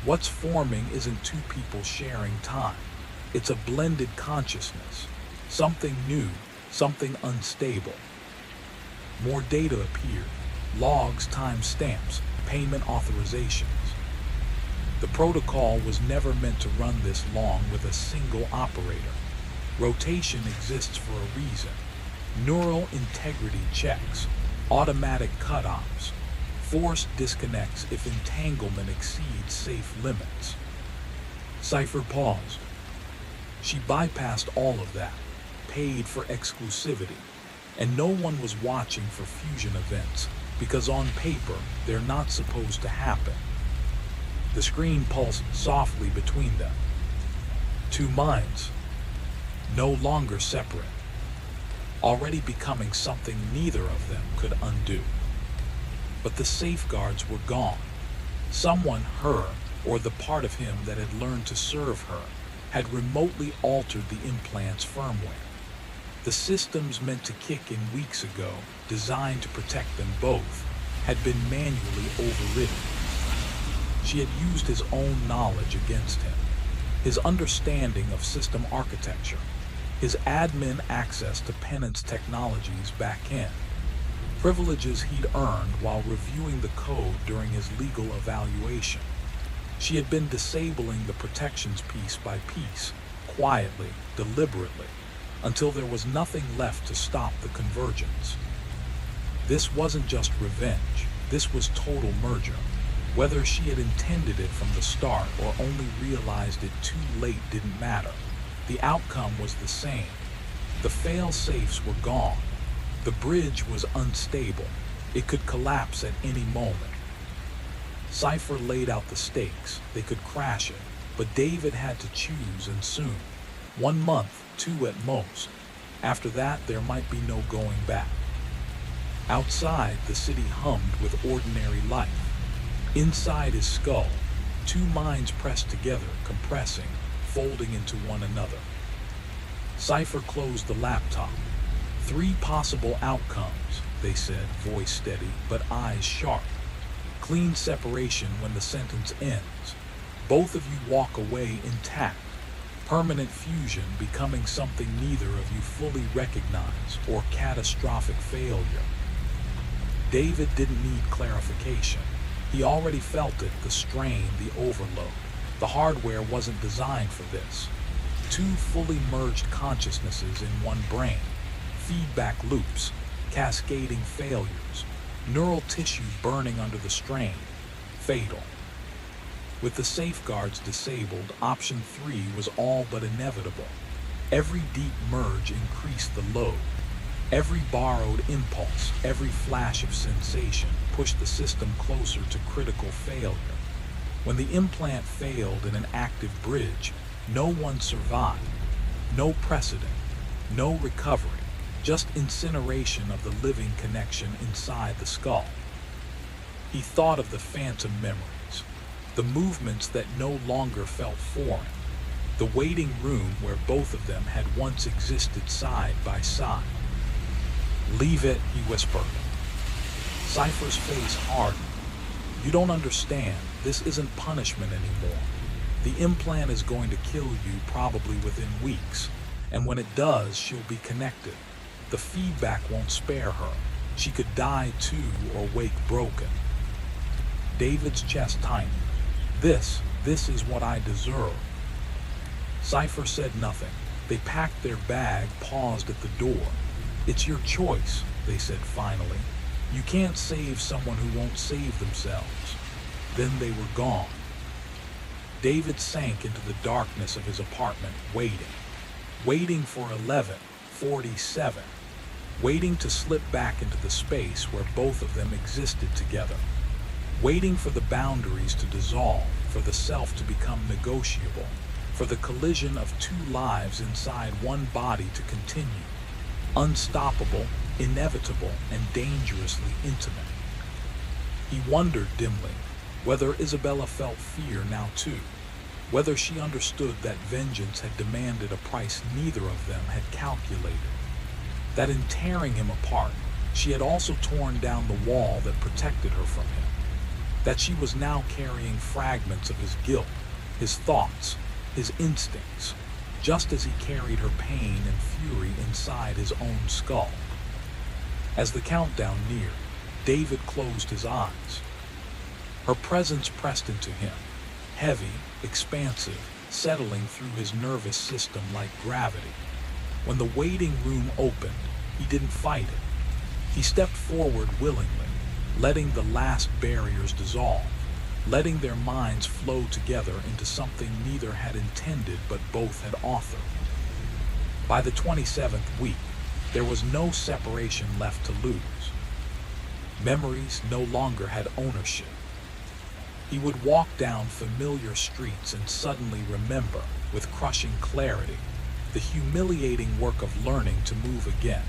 What's forming isn't two people sharing time. It's a blended consciousness. Something new, something unstable. More data appeared. Logs, timestamps, payment authorizations. The protocol was never meant to run this long with a single operator. Rotation exists for a reason. Neural integrity checks, automatic cutoffs, forced disconnects if entanglement exceeds safe limits. Cypher paused. She bypassed all of that, paid for exclusivity, and no one was watching for fusion events because on paper they're not supposed to happen. The screen pulsed softly between them. Two minds, no longer separate, already becoming something neither of them could undo. But the safeguards were gone. Someone, her, or the part of him that had learned to serve her, had remotely altered the implant's firmware. The systems meant to kick in weeks ago, designed to protect them both, had been manually overridden. She had used his own knowledge against him, his understanding of system architecture, his admin access to Penance Technologies' back end, privileges he'd earned while reviewing the code during his legal evaluation. She had been disabling the protections piece by piece, quietly, deliberately, until there was nothing left to stop the convergence. This wasn't just revenge, this was total merger. Whether she had intended it from the start or only realized it too late didn't matter. The outcome was the same. The fail-safes were gone. The bridge was unstable. It could collapse at any moment. Cypher laid out the stakes. They could crash it, but David had to choose, and soon. 1 month, 2 at most. After that, there might be no going back. Outside, the city hummed with ordinary life. Inside his skull, two minds pressed together, compressing, folding into one another. Cypher closed the laptop. 3 possible outcomes, they said, voice steady, but eyes sharp. Clean separation when the sentence ends. Both of you walk away intact. Permanent fusion becoming something neither of you fully recognize, or catastrophic failure. David didn't need clarification. He already felt it, the strain, the overload. The hardware wasn't designed for this. 2 fully merged consciousnesses in one brain. Feedback loops, cascading failures, neural tissue burning under the strain. Fatal. With the safeguards disabled, option 3 was all but inevitable. Every deep merge increased the load. Every borrowed impulse, every flash of sensation pushed the system closer to critical failure. When the implant failed in an active bridge, no one survived. No precedent, no recovery, just incineration of the living connection inside the skull. He thought of the phantom memories, the movements that no longer felt foreign, the waiting room where both of them had once existed side by side. "Leave it," he whispered. Cypher's face hardened. "You don't understand. This isn't punishment anymore. The implant is going to kill you probably within weeks, and when it does, she'll be connected. The feedback won't spare her. She could die too or wake broken." David's chest tightened. This is what I deserve." Cypher said nothing. They packed their bag, paused at the door. "It's your choice," they said finally. "You can't save someone who won't save themselves." Then they were gone. David sank into the darkness of his apartment, waiting. waiting for 11:47, waiting to slip back into the space where both of them existed together, waiting for the boundaries to dissolve, for the self to become negotiable, for the collision of two lives inside one body to continue, unstoppable, inevitable, and dangerously intimate. He wondered dimly whether Isabella felt fear now too, whether she understood that vengeance had demanded a price neither of them had calculated, that in tearing him apart, she had also torn down the wall that protected her from him, that she was now carrying fragments of his guilt, his thoughts, his instincts, just as he carried her pain and fury inside his own skull. As the countdown neared, David closed his eyes. Her presence pressed into him, heavy, expansive, settling through his nervous system like gravity. When the waiting room opened, he didn't fight it. He stepped forward willingly, letting the last barriers dissolve, letting their minds flow together into something neither had intended but both had authored. By the 27th week, there was no separation left to lose. Memories no longer had ownership. He would walk down familiar streets and suddenly remember, with crushing clarity, the humiliating work of learning to move again,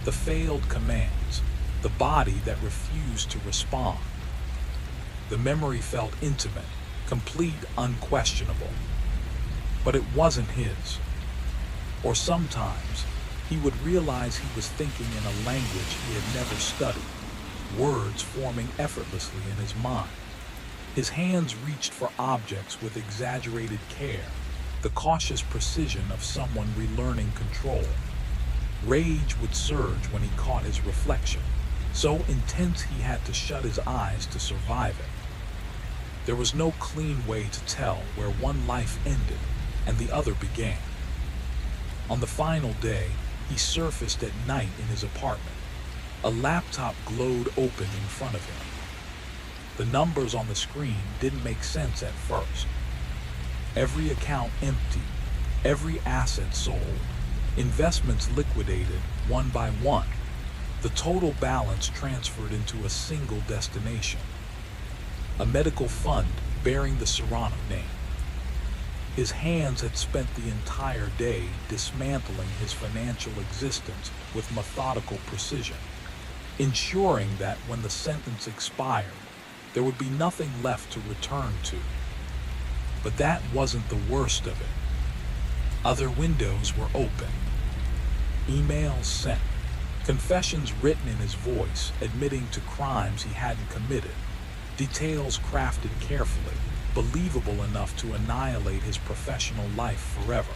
the failed commands, the body that refused to respond. The memory felt intimate, complete, unquestionable. But it wasn't his. Or sometimes, he would realize he was thinking in a language he had never studied, words forming effortlessly in his mind. His hands reached for objects with exaggerated care, the cautious precision of someone relearning control. Rage would surge when he caught his reflection, so intense he had to shut his eyes to survive it. There was no clean way to tell where one life ended and the other began. On the final day, he surfaced at night in his apartment. A laptop glowed open in front of him. The numbers on the screen didn't make sense at first. Every account empty, every asset sold, investments liquidated one by one, the total balance transferred into a single destination, a medical fund bearing the Serrano name. His hands had spent the entire day dismantling his financial existence with methodical precision, ensuring that when the sentence expired, there would be nothing left to return to. But that wasn't the worst of it. Other windows were open. Emails sent, confessions written in his voice admitting to crimes he hadn't committed, details crafted carefully, believable enough to annihilate his professional life forever,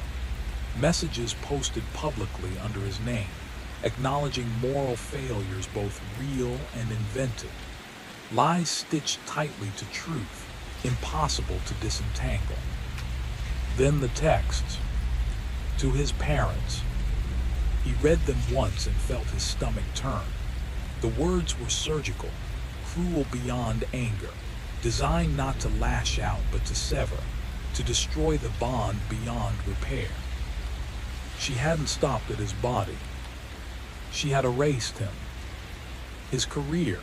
messages posted publicly under his name, acknowledging moral failures both real and invented, lies stitched tightly to truth, impossible to disentangle. Then the texts. To his parents. He read them once and felt his stomach turn. The words were surgical, cruel beyond anger, designed not to lash out but to sever, to destroy the bond beyond repair. She hadn't stopped at his body. She had erased him. His career,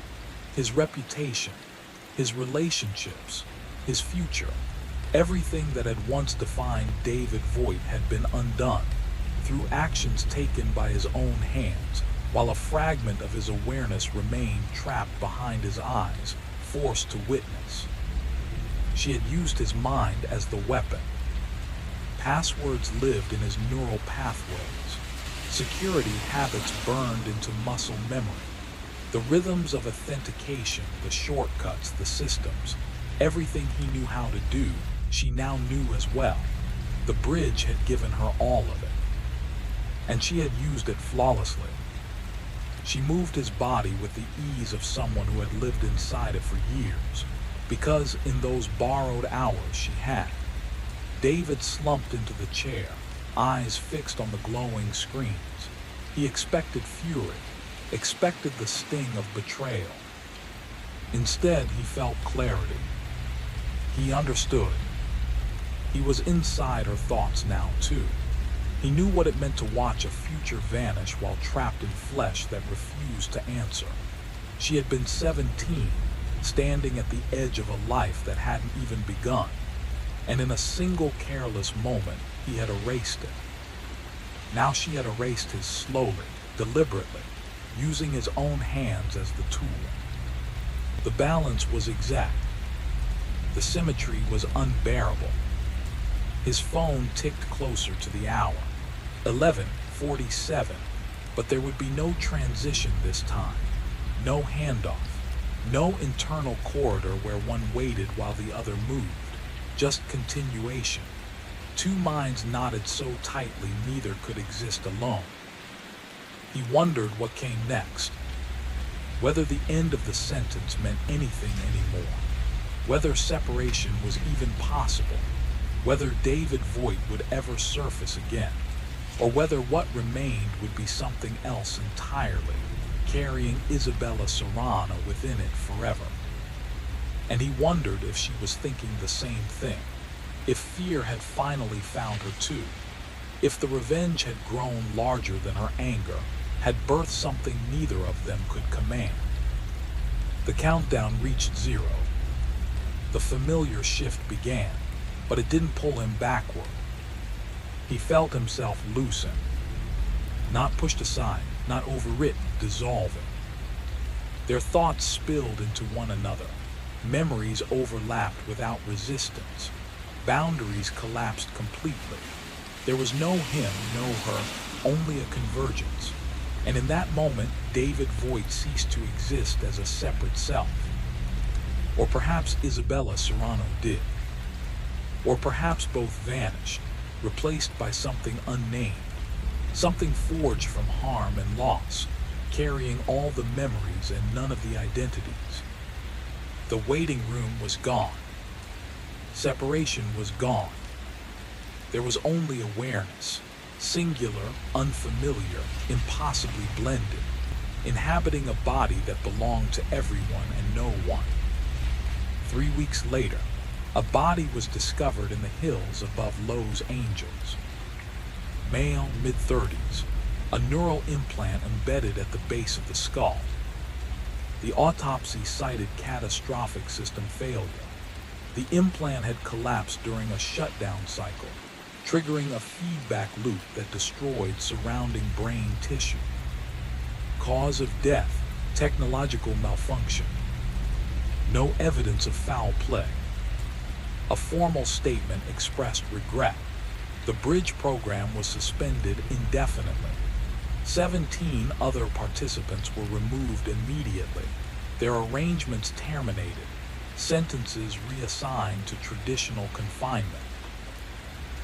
his reputation, his relationships, his future, everything that had once defined David Voigt had been undone through actions taken by his own hands, while a fragment of his awareness remained trapped behind his eyes, forced to witness. She had used his mind as the weapon. Passwords lived in his neural pathways. Security habits burned into muscle memory. The rhythms of authentication, the shortcuts, the systems, everything he knew how to do, she now knew as well. The bridge had given her all of it, and she had used it flawlessly. She moved his body with the ease of someone who had lived inside it for years, because in those borrowed hours she had. David slumped into the chair, eyes fixed on the glowing screens. He expected fury, expected the sting of betrayal. Instead, he felt clarity. He understood. He was inside her thoughts now, too. He knew what it meant to watch a future vanish while trapped in flesh that refused to answer. She had been 17, standing at the edge of a life that hadn't even begun, and in a single careless moment, he had erased it. Now she had erased his slowly, deliberately, using his own hands as the tool. The balance was exact. The symmetry was unbearable. His phone ticked closer to the hour, 11:47, but there would be no transition this time, no handoff, no internal corridor where one waited while the other moved, just continuation. Two minds knotted so tightly neither could exist alone. He wondered what came next, whether the end of the sentence meant anything anymore, whether separation was even possible, whether David Voigt would ever surface again, or whether what remained would be something else entirely, carrying Isabella Serrano within it forever. And he wondered if she was thinking the same thing, if fear had finally found her too, if the revenge had grown larger than her anger, had birthed something neither of them could command. The countdown reached 0. The familiar shift began, but it didn't pull him backward. He felt himself loosen, not pushed aside, not overwritten, dissolving. Their thoughts spilled into one another. Memories overlapped without resistance. Boundaries collapsed completely. There was no him, no her, only a convergence. And in that moment, David Voigt ceased to exist as a separate self. Or perhaps Isabella Serrano did. Or perhaps both vanished, replaced by something unnamed, something forged from harm and loss, carrying all the memories and none of the identities. The waiting room was gone. Separation was gone. There was only awareness, singular, unfamiliar, impossibly blended, inhabiting a body that belonged to everyone and no one. 3 weeks later, a body was discovered in the hills above Lowe's Angels. Male, mid-30s, a neural implant embedded at the base of the skull. The autopsy cited catastrophic system failure. The implant had collapsed during a shutdown cycle, triggering a feedback loop that destroyed surrounding brain tissue. Cause of death, technological malfunction. No evidence of foul play. A formal statement expressed regret. The bridge program was suspended indefinitely. 17 other participants were removed immediately, their arrangements terminated, sentences reassigned to traditional confinement.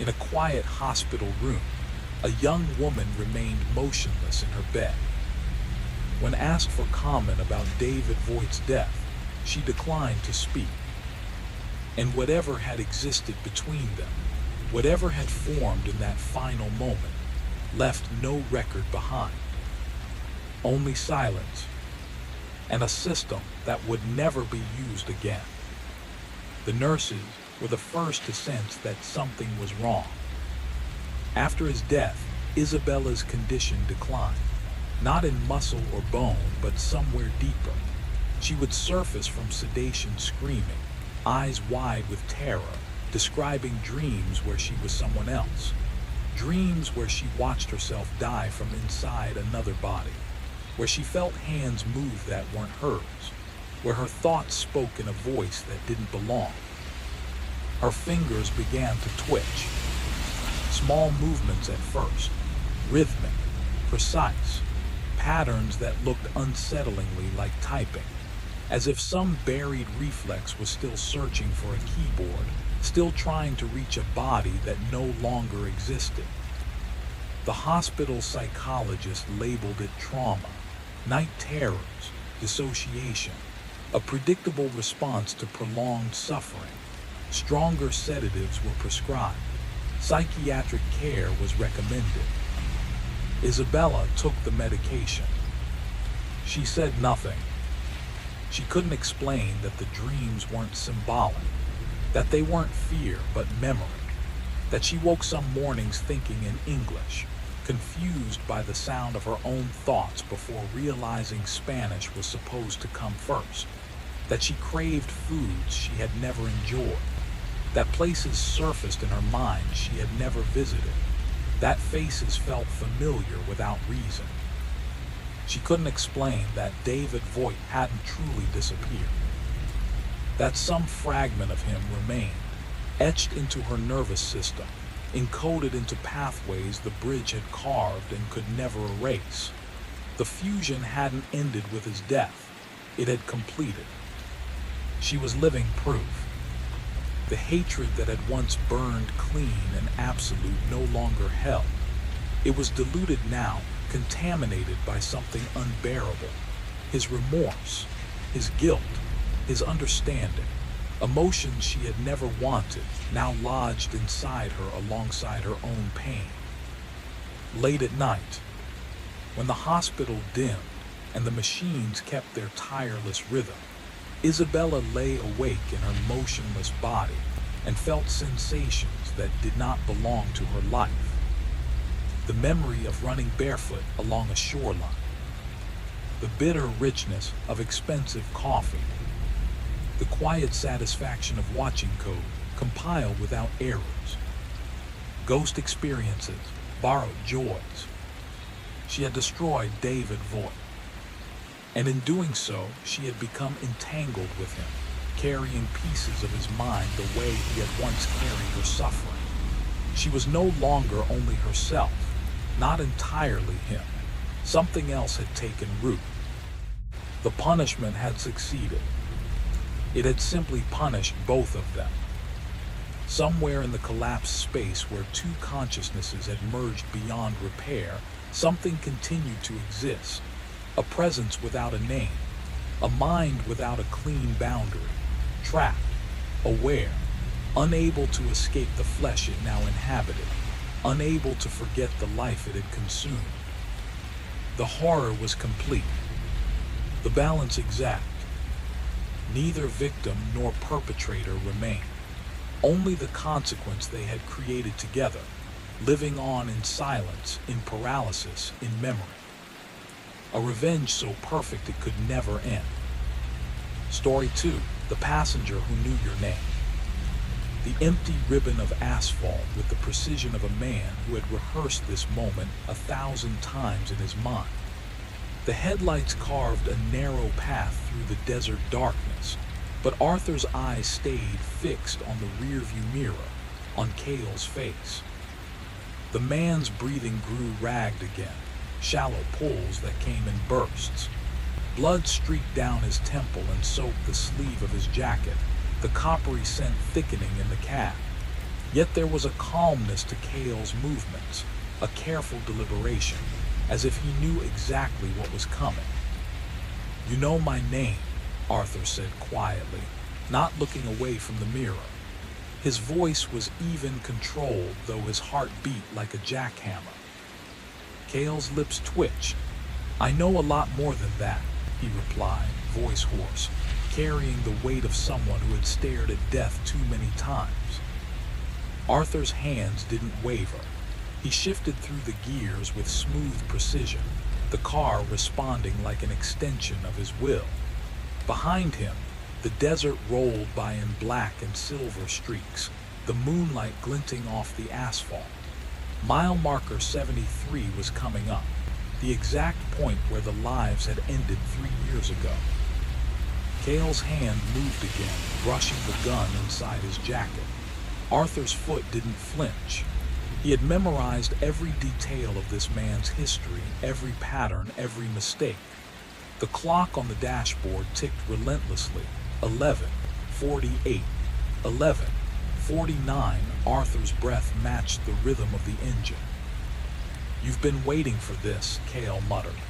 In a quiet hospital room, a young woman remained motionless in her bed. When asked for comment about David Voigt's death, she declined to speak. And whatever had existed between them, whatever had formed in that final moment, left no record behind. Only silence, and a system that would never be used again. The nurses were the first to sense that something was wrong. After his death, Isabella's condition declined, not in muscle or bone, but somewhere deeper. She would surface from sedation screaming, eyes wide with terror, describing dreams where she was someone else. Dreams where she watched herself die from inside another body, where she felt hands move that weren't hers, where her thoughts spoke in a voice that didn't belong. Her fingers began to twitch. Small movements at first, rhythmic, precise, patterns that looked unsettlingly like typing, as if some buried reflex was still searching for a keyboard, still trying to reach a body that no longer existed. The hospital psychologist labeled it trauma, night terrors, dissociation, a predictable response to prolonged suffering. Stronger sedatives were prescribed. Psychiatric care was recommended. Isabella took the medication. She said nothing. She couldn't explain that the dreams weren't symbolic, that they weren't fear but memory, that she woke some mornings thinking in English, confused by the sound of her own thoughts before realizing Spanish was supposed to come first, that she craved foods she had never enjoyed, that places surfaced in her mind she had never visited, that faces felt familiar without reason. She couldn't explain that David Voigt hadn't truly disappeared, that some fragment of him remained, etched into her nervous system, encoded into pathways the bridge had carved and could never erase. The fusion hadn't ended with his death, it had completed. She was living proof. The hatred that had once burned clean and absolute no longer held. It was diluted now, contaminated by something unbearable. His remorse, his guilt, his understanding. Emotions she had never wanted, now lodged inside her alongside her own pain. Late at night, when the hospital dimmed and the machines kept their tireless rhythm, Isabella lay awake in her motionless body and felt sensations that did not belong to her life. The memory of running barefoot along a shoreline, the bitter richness of expensive coffee, the quiet satisfaction of watching code compile without errors, ghost experiences, borrowed joys. She had destroyed David Voigt, and in doing so, she had become entangled with him, carrying pieces of his mind the way he had once carried her suffering. She was no longer only herself, not entirely him. Something else had taken root. The punishment had succeeded. It had simply punished both of them. Somewhere in the collapsed space where two consciousnesses had merged beyond repair, something continued to exist. A presence without a name, a mind without a clean boundary, trapped, aware, unable to escape the flesh it now inhabited, unable to forget the life it had consumed. The horror was complete, the balance exact. Neither victim nor perpetrator remained, only the consequence they had created together, living on in silence, in paralysis, in memory. A revenge so perfect it could never end. Story 2, The Passenger Who Knew Your Name. The empty ribbon of asphalt with the precision of a man who had rehearsed this moment 1,000 times in his mind. The headlights carved a narrow path through the desert darkness, but Arthur's eyes stayed fixed on the rearview mirror, on Cale's face. The man's breathing grew ragged again, shallow pulls that came in bursts. Blood streaked down his temple and soaked the sleeve of his jacket, the coppery scent thickening in the cab. Yet there was a calmness to Cale's movements, a careful deliberation, as if he knew exactly what was coming. "You know my name," Arthur said quietly, not looking away from the mirror. His voice was even controlled, though his heart beat like a jackhammer. Cale's lips twitched. "I know a lot more than that," he replied, voice hoarse, carrying the weight of someone who had stared at death too many times. Arthur's hands didn't waver. He shifted through the gears with smooth precision, the car responding like an extension of his will. Behind him, the desert rolled by in black and silver streaks, the moonlight glinting off the asphalt. Mile marker 73 was coming up, the exact point where the lives had ended 3 years ago. Cale's hand moved again, brushing the gun inside his jacket. Arthur's foot didn't flinch. He had memorized every detail of this man's history, every pattern, every mistake. The clock on the dashboard ticked relentlessly. 11:48, 11:49. Arthur's breath matched the rhythm of the engine. "You've been waiting for this," Cale muttered.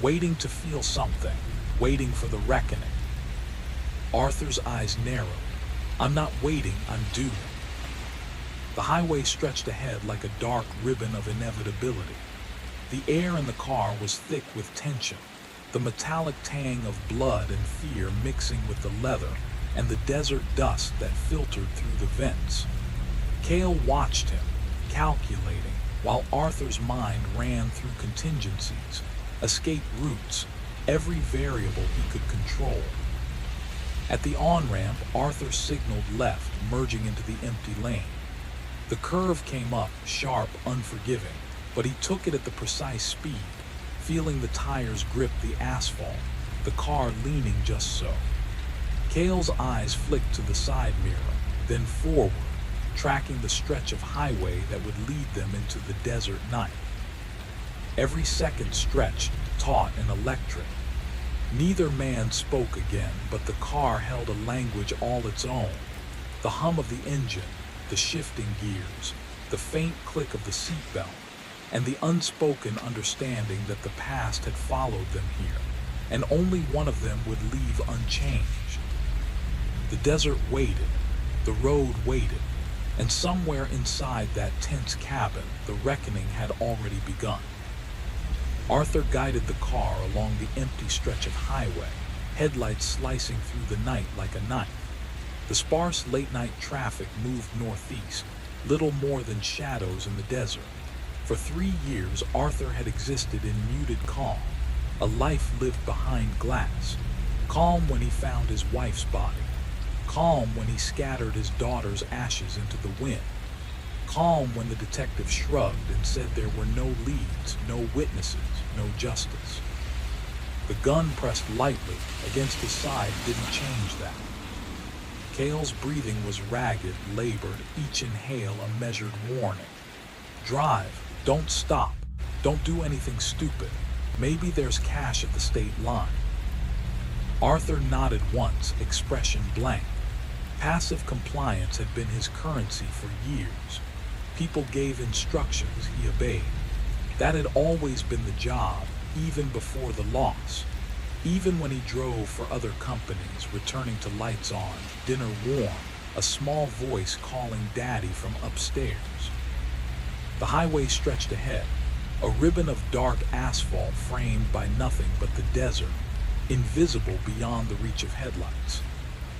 "Waiting to feel something, waiting for the reckoning." Arthur's eyes narrowed. "I'm not waiting, I'm due." The highway stretched ahead like a dark ribbon of inevitability. The air in the car was thick with tension, the metallic tang of blood and fear mixing with the leather and the desert dust that filtered through the vents. Cale watched him, calculating, while Arthur's mind ran through contingencies, escape routes, every variable he could control. At the on-ramp, Arthur signaled left, merging into the empty lane. The curve came up, sharp, unforgiving, but he took it at the precise speed, feeling the tires grip the asphalt, the car leaning just so. Cale's eyes flicked to the side mirror, then forward, tracking the stretch of highway that would lead them into the desert night. Every second stretched, taut and electric. Neither man spoke again, but the car held a language all its own. The hum of the engine, the shifting gears, the faint click of the seatbelt, and the unspoken understanding that the past had followed them here, and only one of them would leave unchanged. The desert waited, the road waited, and somewhere inside that tense cabin, the reckoning had already begun. Arthur guided the car along the empty stretch of highway, headlights slicing through the night like a knife. The sparse late-night traffic moved northeast, little more than shadows in the desert. For 3 years, Arthur had existed in muted calm, a life lived behind glass. Calm when he found his wife's body. Calm when he scattered his daughter's ashes into the wind. Calm when the detective shrugged and said there were no leads, no witnesses, no justice. The gun pressed lightly against his side didn't change that. Cale's breathing was ragged, labored, each inhale a measured warning. Drive, don't stop, don't do anything stupid. Maybe there's cash at the state line. Arthur nodded once, expression blank. Passive compliance had been his currency for years. People gave instructions, he obeyed. That had always been the job, even before the loss. Even when he drove for other companies, returning to lights on, dinner warm, a small voice calling Daddy from upstairs. The highway stretched ahead, a ribbon of dark asphalt framed by nothing but the desert, invisible beyond the reach of headlights.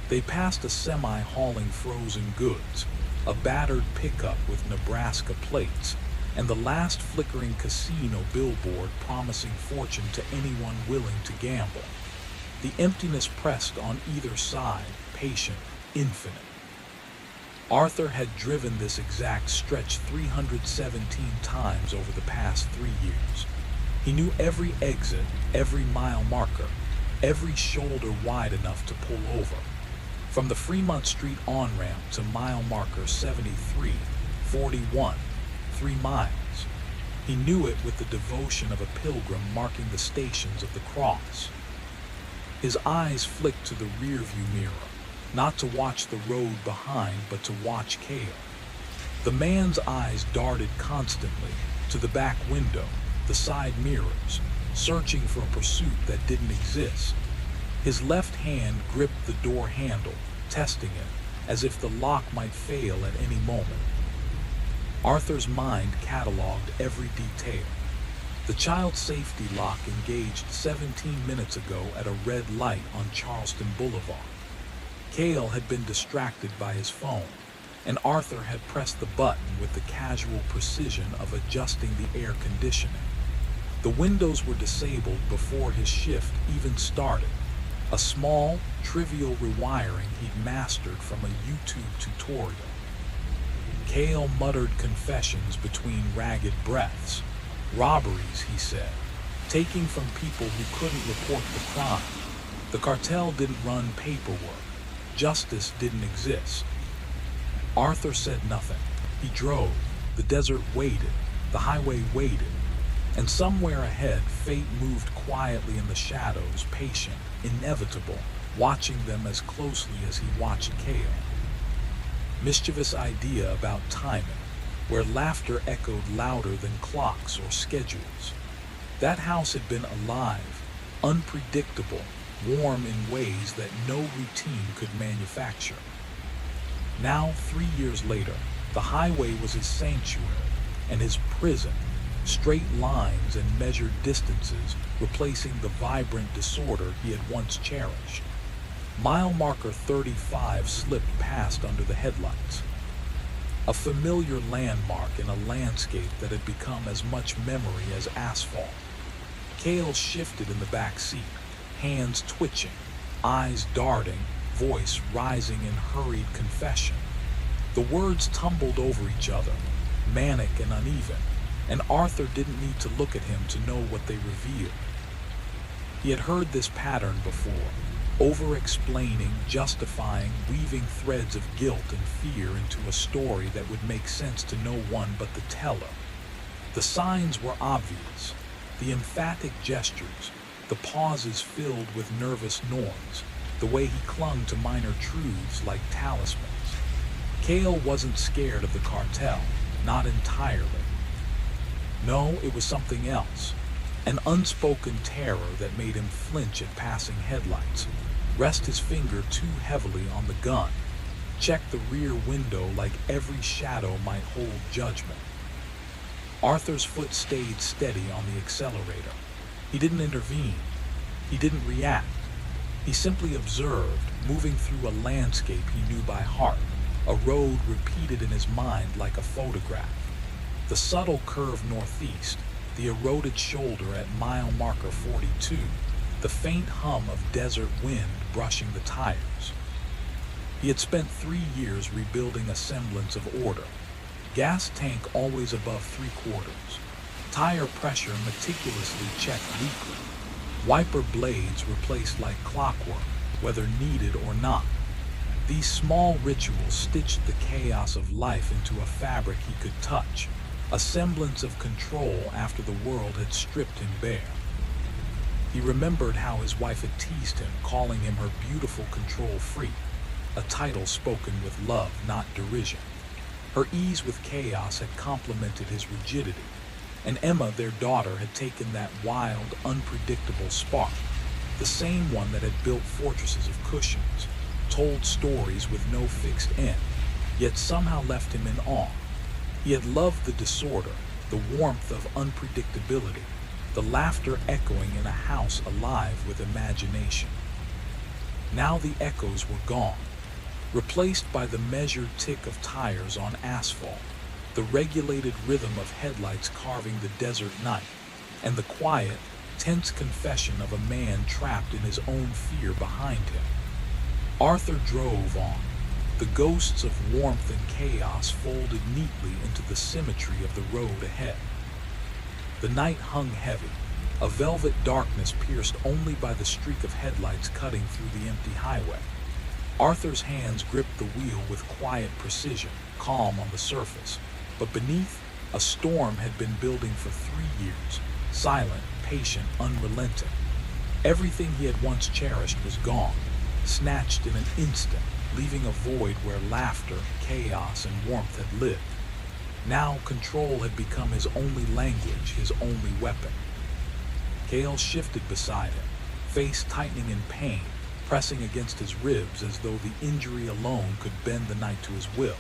They passed a semi hauling frozen goods, a battered pickup with Nebraska plates, and the last flickering casino billboard promising fortune to anyone willing to gamble. The emptiness pressed on either side, patient, infinite. Arthur had driven this exact stretch 317 times over the past 3 years. He knew every exit, every mile marker, every shoulder wide enough to pull over. From the Fremont Street on-ramp to mile marker 73, 41, 3 miles. He knew it with the devotion of a pilgrim marking the stations of the cross. His eyes flicked to the rearview mirror, not to watch the road behind, but to watch Cale. The man's eyes darted constantly to the back window, the side mirrors, searching for a pursuit that didn't exist. His left hand gripped the door handle, testing it, as if the lock might fail at any moment. Arthur's mind cataloged every detail. The child safety lock engaged 17 minutes ago at a red light on Charleston Boulevard. Cale had been distracted by his phone, and Arthur had pressed the button with the casual precision of adjusting the air conditioning. The windows were disabled before his shift even started. A small, trivial rewiring he'd mastered from a YouTube tutorial. Cale muttered confessions between ragged breaths. Robberies, he said, taking from people who couldn't report the crime. The cartel didn't run paperwork. Justice didn't exist. Arthur said nothing. He drove. The desert waited. The highway waited. And somewhere ahead, fate moved quietly in the shadows, patient, inevitable, watching them as closely as he watched Cale. Mischievous idea about timing, where laughter echoed louder than clocks or schedules. That house had been alive, unpredictable, warm in ways that no routine could manufacture. Now, 3 years later, the highway was his sanctuary and his prison, straight lines and measured distances replacing the vibrant disorder he had once cherished. Mile marker 35 slipped past under the headlights. a familiar landmark in a landscape that had become as much memory as asphalt. Cale shifted in the back seat, hands twitching, eyes darting, voice rising in hurried confession. The words tumbled over each other, manic and uneven, and Arthur didn't need to look at him to know what they revealed. He had heard this pattern before, over-explaining, justifying, weaving threads of guilt and fear into a story that would make sense to no one but the teller. The signs were obvious, the emphatic gestures, the pauses filled with nervous noise, the way he clung to minor truths like talismans. Cale wasn't scared of the cartel, not entirely. No, it was something else. An unspoken terror that made him flinch at passing headlights, rest his finger too heavily on the gun, check the rear window like every shadow might hold judgment. Arthur's foot stayed steady on the accelerator. He didn't intervene. He didn't react. He simply observed, moving through a landscape he knew by heart, a road repeated in his mind like a photograph. The subtle curve northeast, the eroded shoulder at mile marker 42, the faint hum of desert wind brushing the tires. He had spent 3 years rebuilding a semblance of order. Gas tank always above 3/4. Tire pressure meticulously checked weekly. Wiper blades replaced like clockwork, whether needed or not. These small rituals stitched the chaos of life into a fabric he could touch, a semblance of control after the world had stripped him bare. He remembered how his wife had teased him, calling him her beautiful control freak, a title spoken with love, not derision. Her ease with chaos had complemented his rigidity, and Emma, their daughter, had taken that wild, unpredictable spark, the same one that had built fortresses of cushions, told stories with no fixed end, yet somehow left him in awe. He had loved the disorder, the warmth of unpredictability, the laughter echoing in a house alive with imagination. Now the echoes were gone, replaced by the measured tick of tires on asphalt, the regulated rhythm of headlights carving the desert night, and the quiet, tense confession of a man trapped in his own fear behind him. Arthur drove on, the ghosts of warmth and chaos folded neatly into the symmetry of the road ahead. The night hung heavy, a velvet darkness pierced only by the streak of headlights cutting through the empty highway. Arthur's hands gripped the wheel with quiet precision, calm on the surface, but beneath, a storm had been building for 3 years, silent, patient, unrelenting. Everything he had once cherished was gone, snatched in an instant, leaving a void where laughter, chaos, and warmth had lived. Now control had become his only language, his only weapon. Cale shifted beside him, face tightening in pain, pressing against his ribs as though the injury alone could bend the night to his will.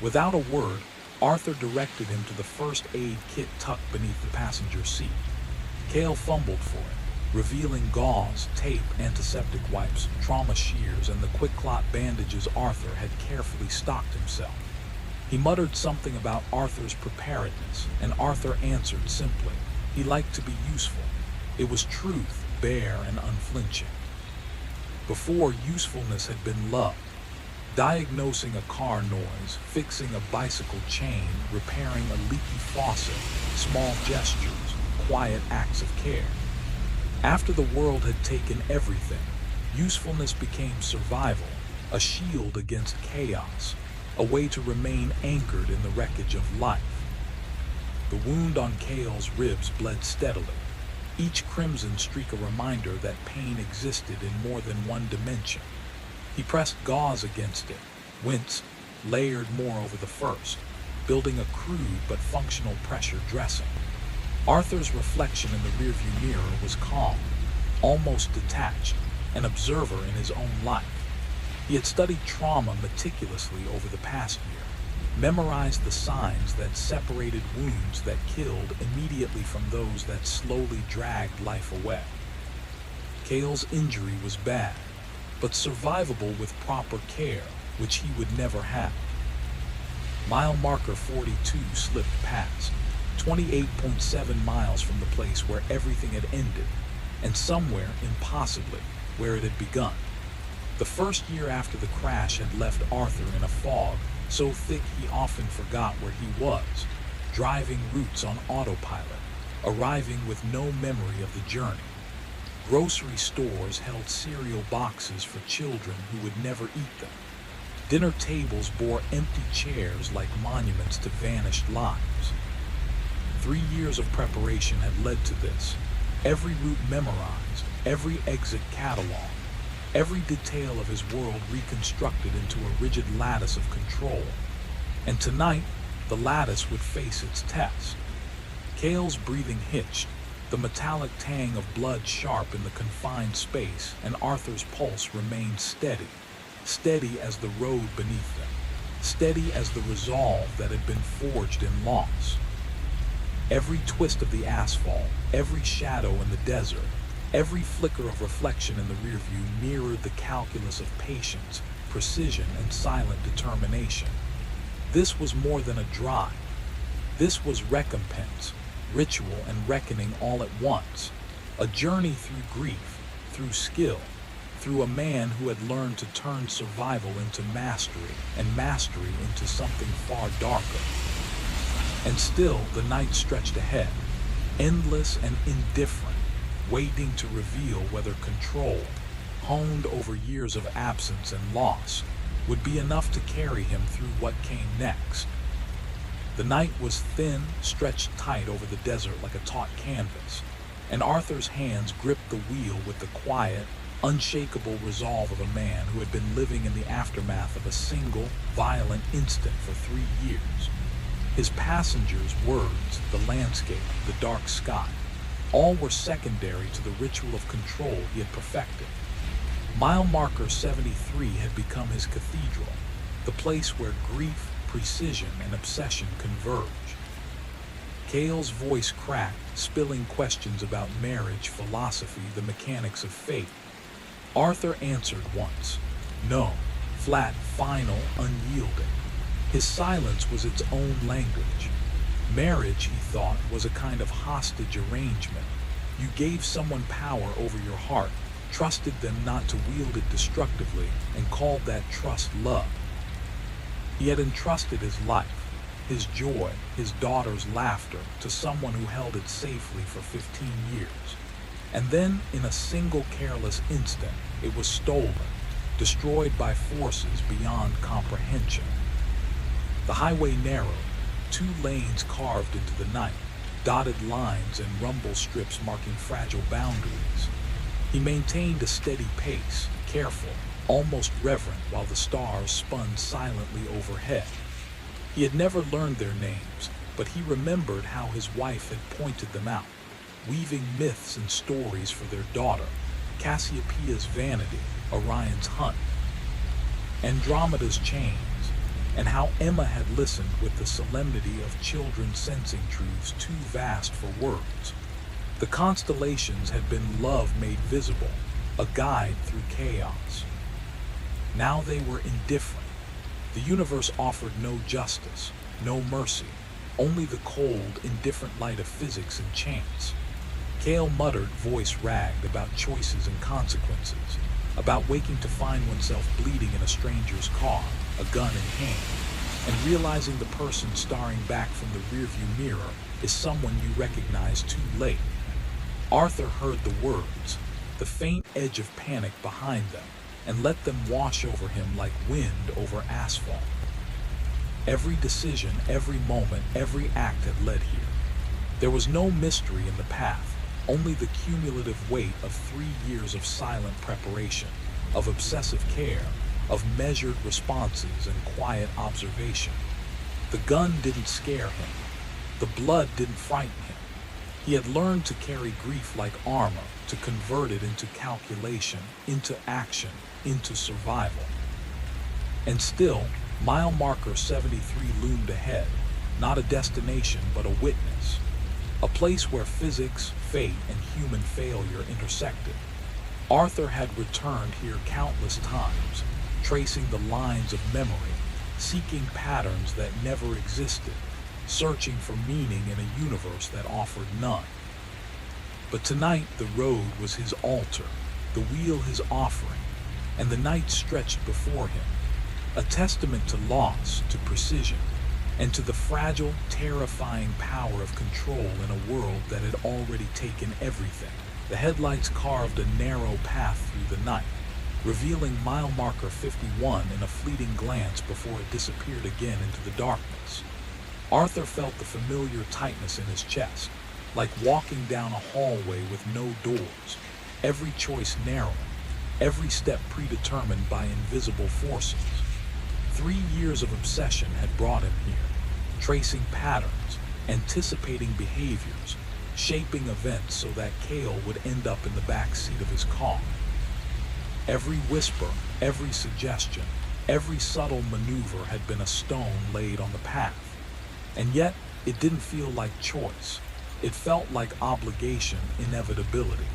Without a word, Arthur directed him to the first aid kit tucked beneath the passenger seat. Cale fumbled for it, revealing gauze, tape, antiseptic wipes, trauma shears, and the quick clot bandages Arthur had carefully stocked himself. He muttered something about Arthur's preparedness, and Arthur answered simply. He liked to be useful. It was truth, bare and unflinching. Before, usefulness had been love. Diagnosing a car noise, fixing a bicycle chain, repairing a leaky faucet, small gestures, quiet acts of care. After the world had taken everything, usefulness became survival, a shield against chaos, a way to remain anchored in the wreckage of life. The wound on Cale's ribs bled steadily, each crimson streak a reminder that pain existed in more than one dimension. He pressed gauze against it, winced, layered more over the first, building a crude but functional pressure dressing. Arthur's reflection in the rearview mirror was calm, almost detached, an observer in his own life. He had studied trauma meticulously over the past year, memorized the signs that separated wounds that killed immediately from those that slowly dragged life away. Cale's injury was bad, but survivable with proper care, which he would never have. Mile marker 42 slipped past, 28.7 miles from the place where everything had ended, and somewhere, impossibly, where it had begun. The first year after the crash had left Arthur in a fog so thick he often forgot where he was, driving routes on autopilot, arriving with no memory of the journey. Grocery stores held cereal boxes for children who would never eat them. Dinner tables bore empty chairs like monuments to vanished lives. 3 years of preparation had led to this. Every route memorized, every exit cataloged, every detail of his world reconstructed into a rigid lattice of control. And tonight, the lattice would face its test. Cale's breathing hitched, the metallic tang of blood sharp in the confined space, and Arthur's pulse remained steady, steady as the road beneath them, steady as the resolve that had been forged in loss. Every twist of the asphalt, every shadow in the desert, every flicker of reflection in the rearview mirrored the calculus of patience, precision, and silent determination. This was more than a drive. This was recompense, ritual, and reckoning all at once. A journey through grief, through skill, through a man who had learned to turn survival into mastery, and mastery into something far darker. And still, the night stretched ahead, endless and indifferent, waiting to reveal whether control, honed over years of absence and loss, would be enough to carry him through what came next. The night was thin, stretched tight over the desert like a taut canvas, and Arthur's hands gripped the wheel with the quiet, unshakable resolve of a man who had been living in the aftermath of a single, violent instant for 3 years. His passengers' words, the landscape, the dark sky, all were secondary to the ritual of control he had perfected. Mile marker 73 had become his cathedral, the place where grief, precision, and obsession converge. Cale's voice cracked, spilling questions about marriage, philosophy, the mechanics of fate. Arthur answered once, no, flat, final, unyielding. His silence was its own language. Marriage, he thought, was a kind of hostage arrangement. You gave someone power over your heart, trusted them not to wield it destructively, and called that trust love. He had entrusted his life, his joy, his daughter's laughter, to someone who held it safely for 15 years. And then, in a single careless instant, it was stolen, destroyed by forces beyond comprehension. The highway narrowed, 2 lanes carved into the night, dotted lines and rumble strips marking fragile boundaries. He maintained a steady pace, careful, almost reverent, while the stars spun silently overhead. He had never learned their names, but he remembered how his wife had pointed them out, weaving myths and stories for their daughter, Cassiopeia's vanity, Orion's hunt, Andromeda's chains, and how Emma had listened with the solemnity of children sensing truths too vast for words. The constellations had been love made visible, a guide through chaos. Now they were indifferent. The universe offered no justice, no mercy, only the cold, indifferent light of physics and chance. Cale muttered, voice ragged, about choices and consequences, about waking to find oneself bleeding in a stranger's car, a gun in hand, and realizing the person staring back from the rearview mirror is someone you recognize too late. Arthur heard the words, the faint edge of panic behind them, and let them wash over him like wind over asphalt. Every decision, every moment, every act had led here. There was no mystery in the path, only the cumulative weight of 3 years of silent preparation, of obsessive care, of measured responses and quiet observation. The gun didn't scare him. The blood didn't frighten him. He had learned to carry grief like armor, to convert it into calculation, into action, into survival. And still, mile marker 73 loomed ahead, not a destination but a witness, a place where physics, fate, and human failure intersected. Arthur had returned here countless times, tracing the lines of memory, seeking patterns that never existed, searching for meaning in a universe that offered none. But tonight the road was his altar, the wheel his offering, and the night stretched before him, a testament to loss, to precision, and to the fragile, terrifying power of control in a world that had already taken everything. The headlights carved a narrow path through the night, revealing mile marker 51 in a fleeting glance before it disappeared again into the darkness. Arthur felt the familiar tightness in his chest, like walking down a hallway with no doors, every choice narrowing, every step predetermined by invisible forces. 3 years of obsession had brought him here, tracing patterns, anticipating behaviors, shaping events so that Cale would end up in the back seat of his car. Every whisper, every suggestion, every subtle maneuver had been a stone laid on the path. And yet, it didn't feel like choice. It felt like obligation, inevitability.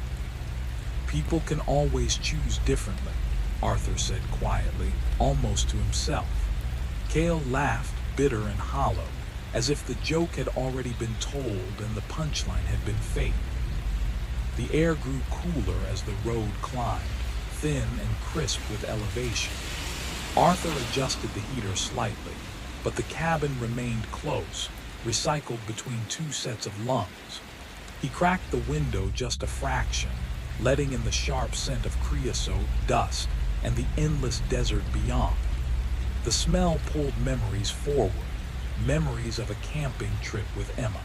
People can always choose differently, Arthur said quietly, almost to himself. Cale laughed, bitter and hollow, as if the joke had already been told and the punchline had been fake. The air grew cooler as the road climbed, thin and crisp with elevation. Arthur adjusted the heater slightly, but the cabin remained close, recycled between 2 sets of lungs. He cracked the window just a fraction, letting in the sharp scent of creosote, dust, and the endless desert beyond. The smell pulled memories forward, memories of a camping trip with Emma.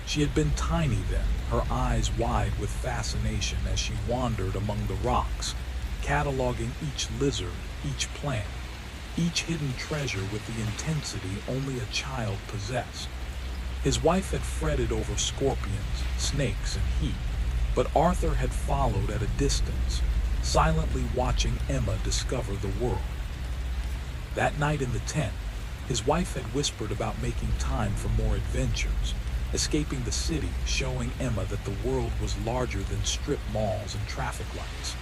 She had been tiny then, her eyes wide with fascination as she wandered among the rocks, cataloging each lizard, each plant, each hidden treasure with the intensity only a child possessed. His wife had fretted over scorpions, snakes, and heat, but Arthur had followed at a distance, silently watching Emma discover the world. That night in the tent, his wife had whispered about making time for more adventures, escaping the city, showing Emma that the world was larger than strip malls and traffic lights.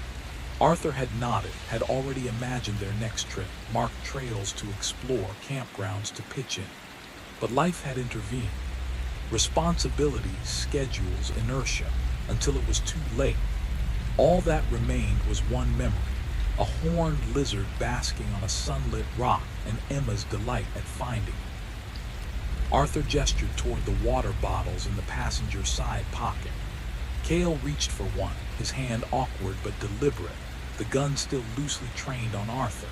Arthur had nodded, had already imagined their next trip, marked trails to explore, campgrounds to pitch in. But life had intervened. Responsibilities, schedules, inertia, until it was too late. All that remained was one memory, a horned lizard basking on a sunlit rock and Emma's delight at finding it. Arthur gestured toward the water bottles in the passenger side pocket. Cale reached for one, his hand awkward but deliberate, the gun still loosely trained on Arthur.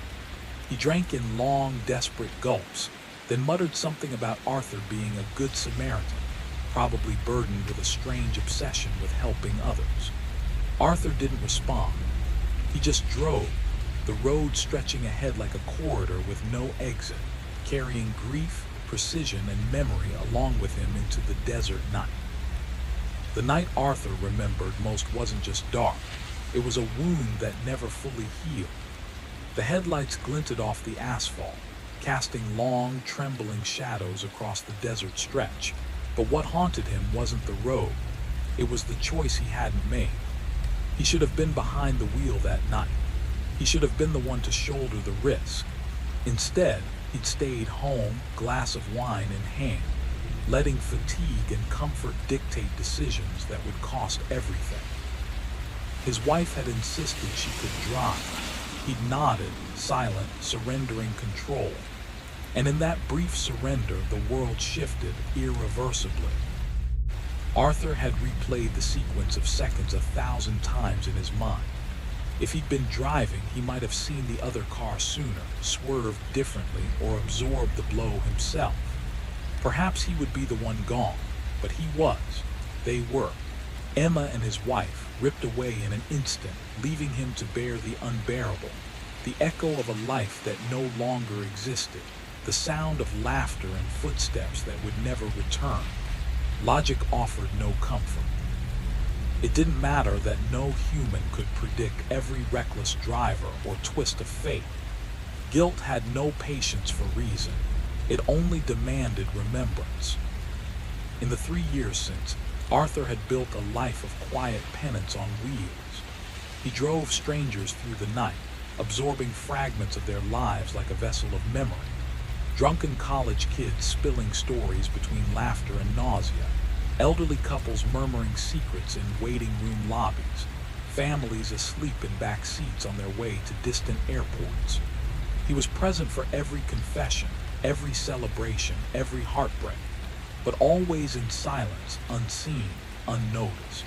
He drank in long, desperate gulps, then muttered something about Arthur being a good Samaritan, probably burdened with a strange obsession with helping others. Arthur didn't respond. He just drove, the road stretching ahead like a corridor with no exit, carrying grief, precision, and memory along with him into the desert night. The night Arthur remembered most wasn't just dark. It was a wound that never fully healed. The headlights glinted off the asphalt, casting long, trembling shadows across the desert stretch. But what haunted him wasn't the road. It was the choice he hadn't made. He should have been behind the wheel that night. He should have been the one to shoulder the risk. Instead, he'd stayed home, glass of wine in hand, letting fatigue and comfort dictate decisions that would cost everything. His wife had insisted she could drive. He'd nodded, silent, surrendering control. And in that brief surrender, the world shifted irreversibly. Arthur had replayed the sequence of seconds 1,000 times in his mind. If he'd been driving, he might have seen the other car sooner, swerved differently, or absorbed the blow himself. Perhaps he would be the one gone, but he was. They were. Emma and his wife, ripped away in an instant, leaving him to bear the unbearable, the echo of a life that no longer existed, the sound of laughter and footsteps that would never return. Logic offered no comfort. It didn't matter that no human could predict every reckless driver or twist of fate. Guilt had no patience for reason. It only demanded remembrance. In the 3 years since, Arthur had built a life of quiet penance on wheels. He drove strangers through the night, absorbing fragments of their lives like a vessel of memory. Drunken college kids spilling stories between laughter and nausea, elderly couples murmuring secrets in waiting room lobbies, families asleep in back seats on their way to distant airports. He was present for every confession, every celebration, every heartbreak, but always in silence, unseen, unnoticed.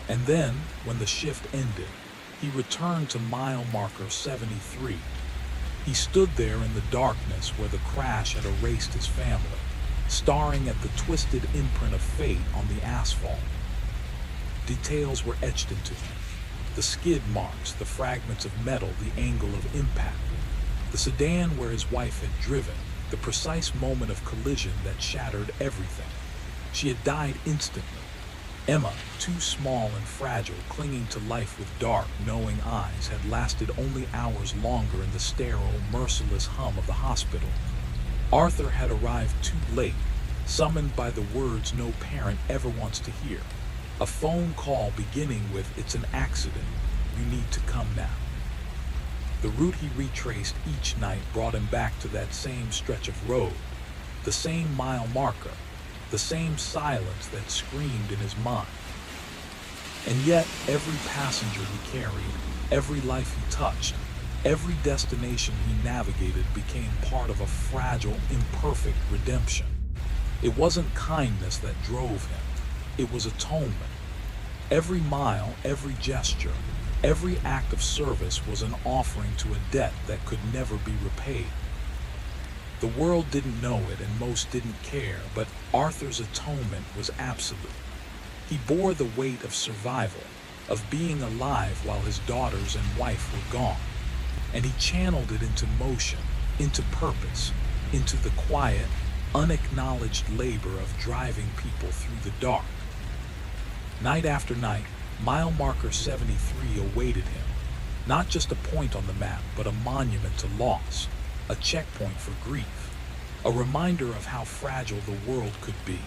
And then, when the shift ended, he returned to mile marker 73. He stood there in the darkness where the crash had erased his family, staring at the twisted imprint of fate on the asphalt. Details were etched into him. The skid marks, the fragments of metal, the angle of impact. The sedan where his wife had driven, the precise moment of collision that shattered everything. She had died instantly. Emma, too small and fragile, clinging to life with dark, knowing eyes, had lasted only hours longer in the sterile, merciless hum of the hospital. Arthur had arrived too late, summoned by the words no parent ever wants to hear. A phone call beginning with, "It's an accident. You need to come now." The route he retraced each night brought him back to that same stretch of road, the same mile marker, the same silence that screamed in his mind. And yet, every passenger he carried, every life he touched, every destination he navigated became part of a fragile, imperfect redemption. It wasn't kindness that drove him. It was atonement. Every mile, every gesture, every act of service was an offering to a debt that could never be repaid. The world didn't know it and most didn't care, but Arthur's atonement was absolute. He bore the weight of survival, of being alive while his daughters and wife were gone, and he channeled it into motion, into purpose, into the quiet, unacknowledged labor of driving people through the dark. Night after night, mile marker 73 awaited him, not just a point on the map, but a monument to loss, a checkpoint for grief, a reminder of how fragile the world could be,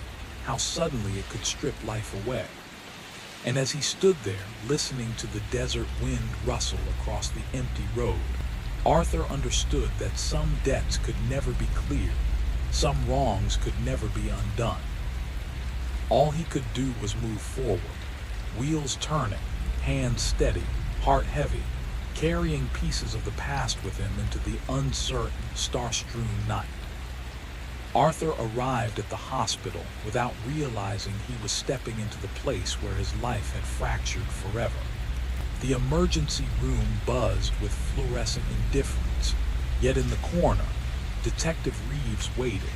how suddenly it could strip life away. And as he stood there, listening to the desert wind rustle across the empty road, Arthur understood that some debts could never be cleared, some wrongs could never be undone. All he could do was move forward, wheels turning, hands steady, heart heavy, carrying pieces of the past with him into the uncertain, star-strewn night. Arthur arrived at the hospital without realizing he was stepping into the place where his life had fractured forever. The emergency room buzzed with fluorescent indifference, yet in the corner, Detective Reeves waited,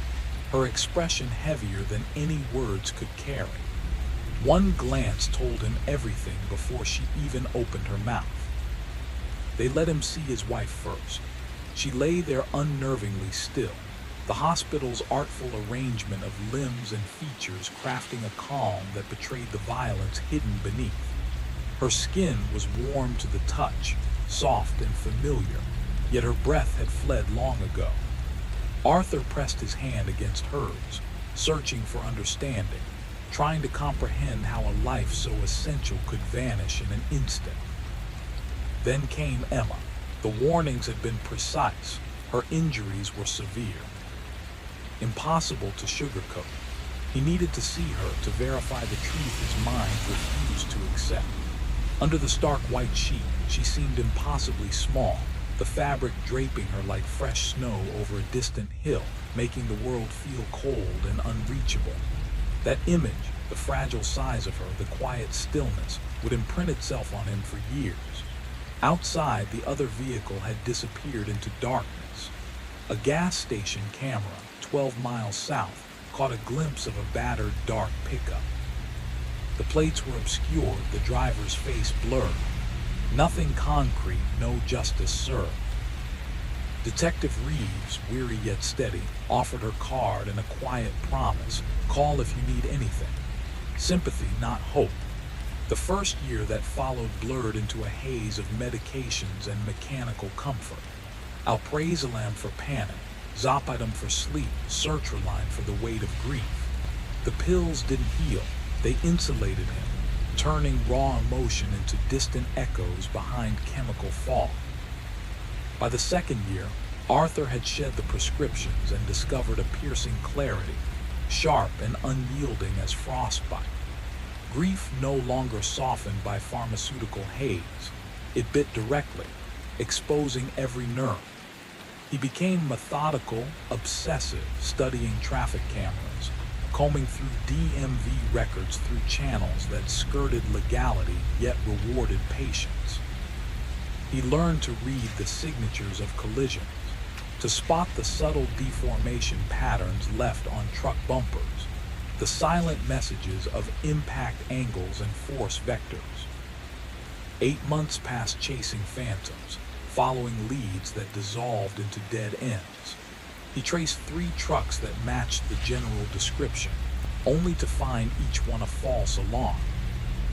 her expression heavier than any words could carry. One glance told him everything before she even opened her mouth. They let him see his wife first. She lay there unnervingly still, the hospital's artful arrangement of limbs and features crafting a calm that betrayed the violence hidden beneath. Her skin was warm to the touch, soft and familiar, yet her breath had fled long ago. Arthur pressed his hand against hers, searching for understanding, trying to comprehend how a life so essential could vanish in an instant. Then came Emma. The warnings had been precise. Her injuries were severe. Impossible to sugarcoat. He needed to see her to verify the truth his mind refused to accept. Under the stark white sheet, she seemed impossibly small, the fabric draping her like fresh snow over a distant hill, making the world feel cold and unreachable. That image, the fragile size of her, the quiet stillness, would imprint itself on him for years. Outside, the other vehicle had disappeared into darkness. A gas station camera, 12 miles south, caught a glimpse of a battered, dark pickup. The plates were obscured, the driver's face blurred. Nothing concrete, no justice served. Detective Reeves, weary yet steady, offered her card and a quiet promise. Call if you need anything. Sympathy, not hope. The first year that followed blurred into a haze of medications and mechanical comfort. Alprazolam for panic, Zopidem for sleep, sertraline for the weight of grief. The pills didn't heal, they insulated him, turning raw emotion into distant echoes behind chemical fog. By the second year, Arthur had shed the prescriptions and discovered a piercing clarity, sharp and unyielding as frostbite. Grief no longer softened by pharmaceutical haze. It bit directly, exposing every nerve. He became methodical, obsessive, studying traffic cameras, combing through DMV records through channels that skirted legality yet rewarded patience. He learned to read the signatures of collisions, to spot the subtle deformation patterns left on truck bumpers, the silent messages of impact angles and force vectors. 8 months passed chasing phantoms, following leads that dissolved into dead ends. He traced 3 trucks that matched the general description, only to find each one a false alarm.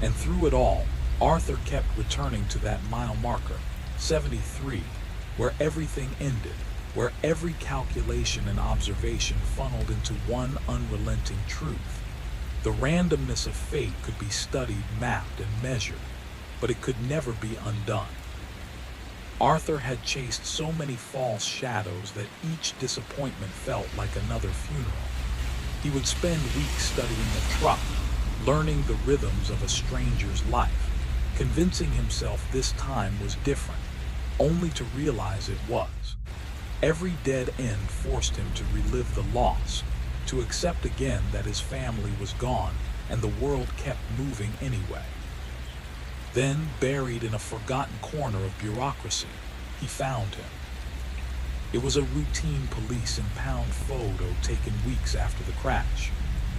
And through it all, Arthur kept returning to that mile marker, 73, where everything ended, where every calculation and observation funneled into one unrelenting truth. The randomness of fate could be studied, mapped, and measured, but it could never be undone. Arthur had chased so many false shadows that each disappointment felt like another funeral. He would spend weeks studying a truck, learning the rhythms of a stranger's life, convincing himself this time was different, only to realize it was. Every dead end forced him to relive the loss, to accept again that his family was gone and the world kept moving anyway. Then, buried in a forgotten corner of bureaucracy, he found him. It was a routine police impound photo taken weeks after the crash.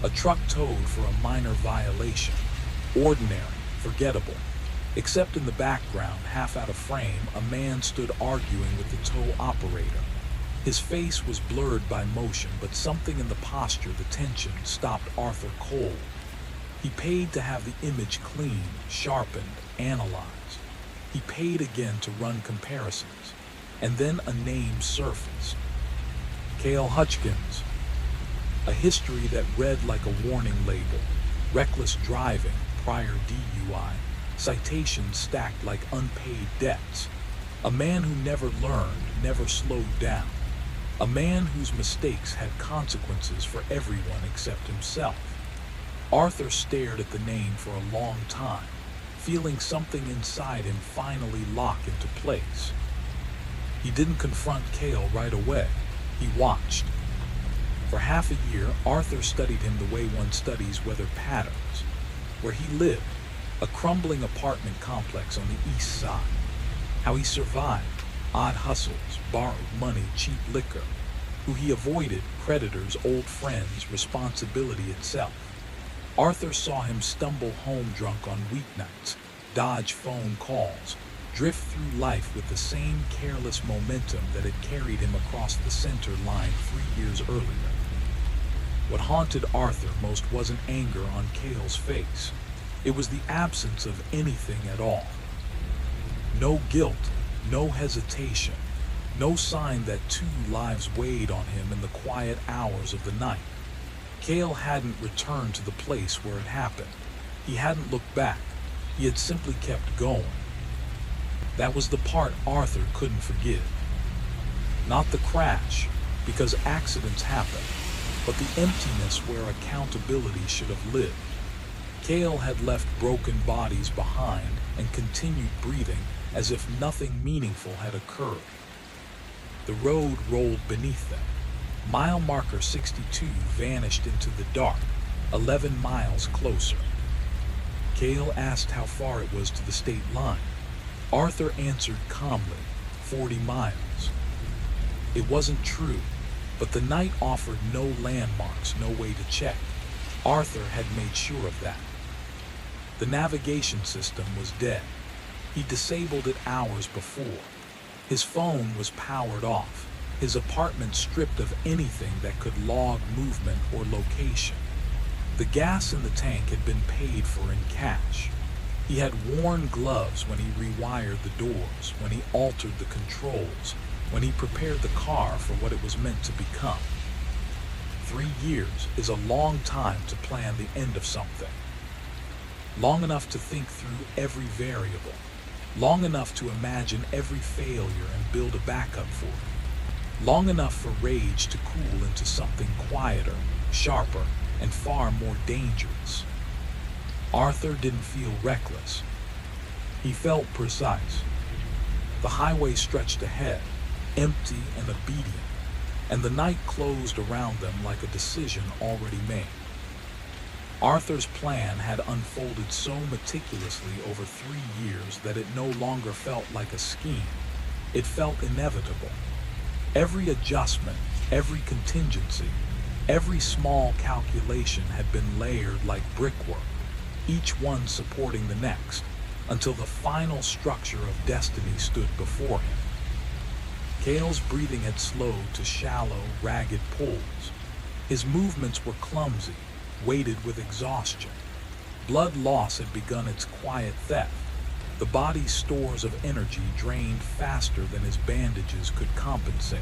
A truck towed for a minor violation. Ordinary, forgettable. Except in the background, half out of frame, a man stood arguing with the tow operator. His face was blurred by motion, but something in the posture, the tension, stopped Arthur cold. He paid to have the image cleaned, sharpened, analyzed. He paid again to run comparisons. And then a name surfaced. Cale Hutchins. A history that read like a warning label. Reckless driving, prior DUI. Citations stacked like unpaid debts. A man who never learned, never slowed down. A man whose mistakes had consequences for everyone except himself. Arthur stared at the name for a long time, feeling something inside him finally lock into place. He didn't confront Cale right away. He watched. For half a year, Arthur studied him the way one studies weather patterns. Where he lived, a crumbling apartment complex on the east side. How he survived, odd hustles, borrowed money, cheap liquor. Who he avoided, creditors, old friends, responsibility itself. Arthur saw him stumble home drunk on weeknights, dodge phone calls, drift through life with the same careless momentum that had carried him across the center line 3 years earlier. What haunted Arthur most wasn't anger on Cale's face. It was the absence of anything at all. No guilt, no hesitation, no sign that 2 lives weighed on him in the quiet hours of the night. Cale hadn't returned to the place where it happened. He hadn't looked back. He had simply kept going. That was the part Arthur couldn't forgive. Not the crash, because accidents happen, but the emptiness where accountability should have lived. Cale had left broken bodies behind and continued breathing as if nothing meaningful had occurred. The road rolled beneath them. Mile marker 62 vanished into the dark, 11 miles closer. Cale asked how far it was to the state line. Arthur answered calmly, 40 miles. It wasn't true, but the night offered no landmarks, no way to check. Arthur had made sure of that. The navigation system was dead. He disabled it hours before. His phone was powered off, his apartment stripped of anything that could log movement or location. The gas in the tank had been paid for in cash. He had worn gloves when he rewired the doors, when he altered the controls, when he prepared the car for what it was meant to become. 3 years is a long time to plan the end of something. Long enough to think through every variable. Long enough to imagine every failure and build a backup for it. long enough for rage to cool into something quieter, sharper, and far more dangerous. Arthur didn't feel reckless. He felt precise. The highway stretched ahead, empty and obedient, and the night closed around them like a decision already made. Arthur's plan had unfolded so meticulously over 3 years that it no longer felt like a scheme. It felt inevitable. Every adjustment, every contingency, every small calculation had been layered like brickwork, each one supporting the next, until the final structure of destiny stood before him. Cale's breathing had slowed to shallow, ragged pulls. His movements were clumsy, weighted with exhaustion. Blood loss had begun its quiet theft. The body's stores of energy drained faster than his bandages could compensate.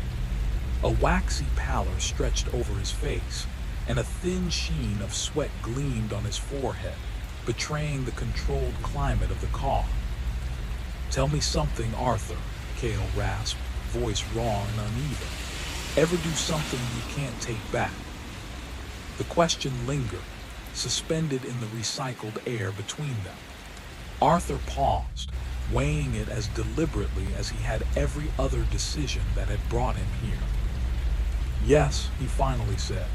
A waxy pallor stretched over his face, and a thin sheen of sweat gleamed on his forehead, betraying the controlled climate of the car. "Tell me something, Arthur," Cale rasped, voice raw and uneven. "Ever do something you can't take back?" The question lingered, suspended in the recycled air between them. Arthur paused, weighing it as deliberately as he had every other decision that had brought him here. "Yes," he finally said.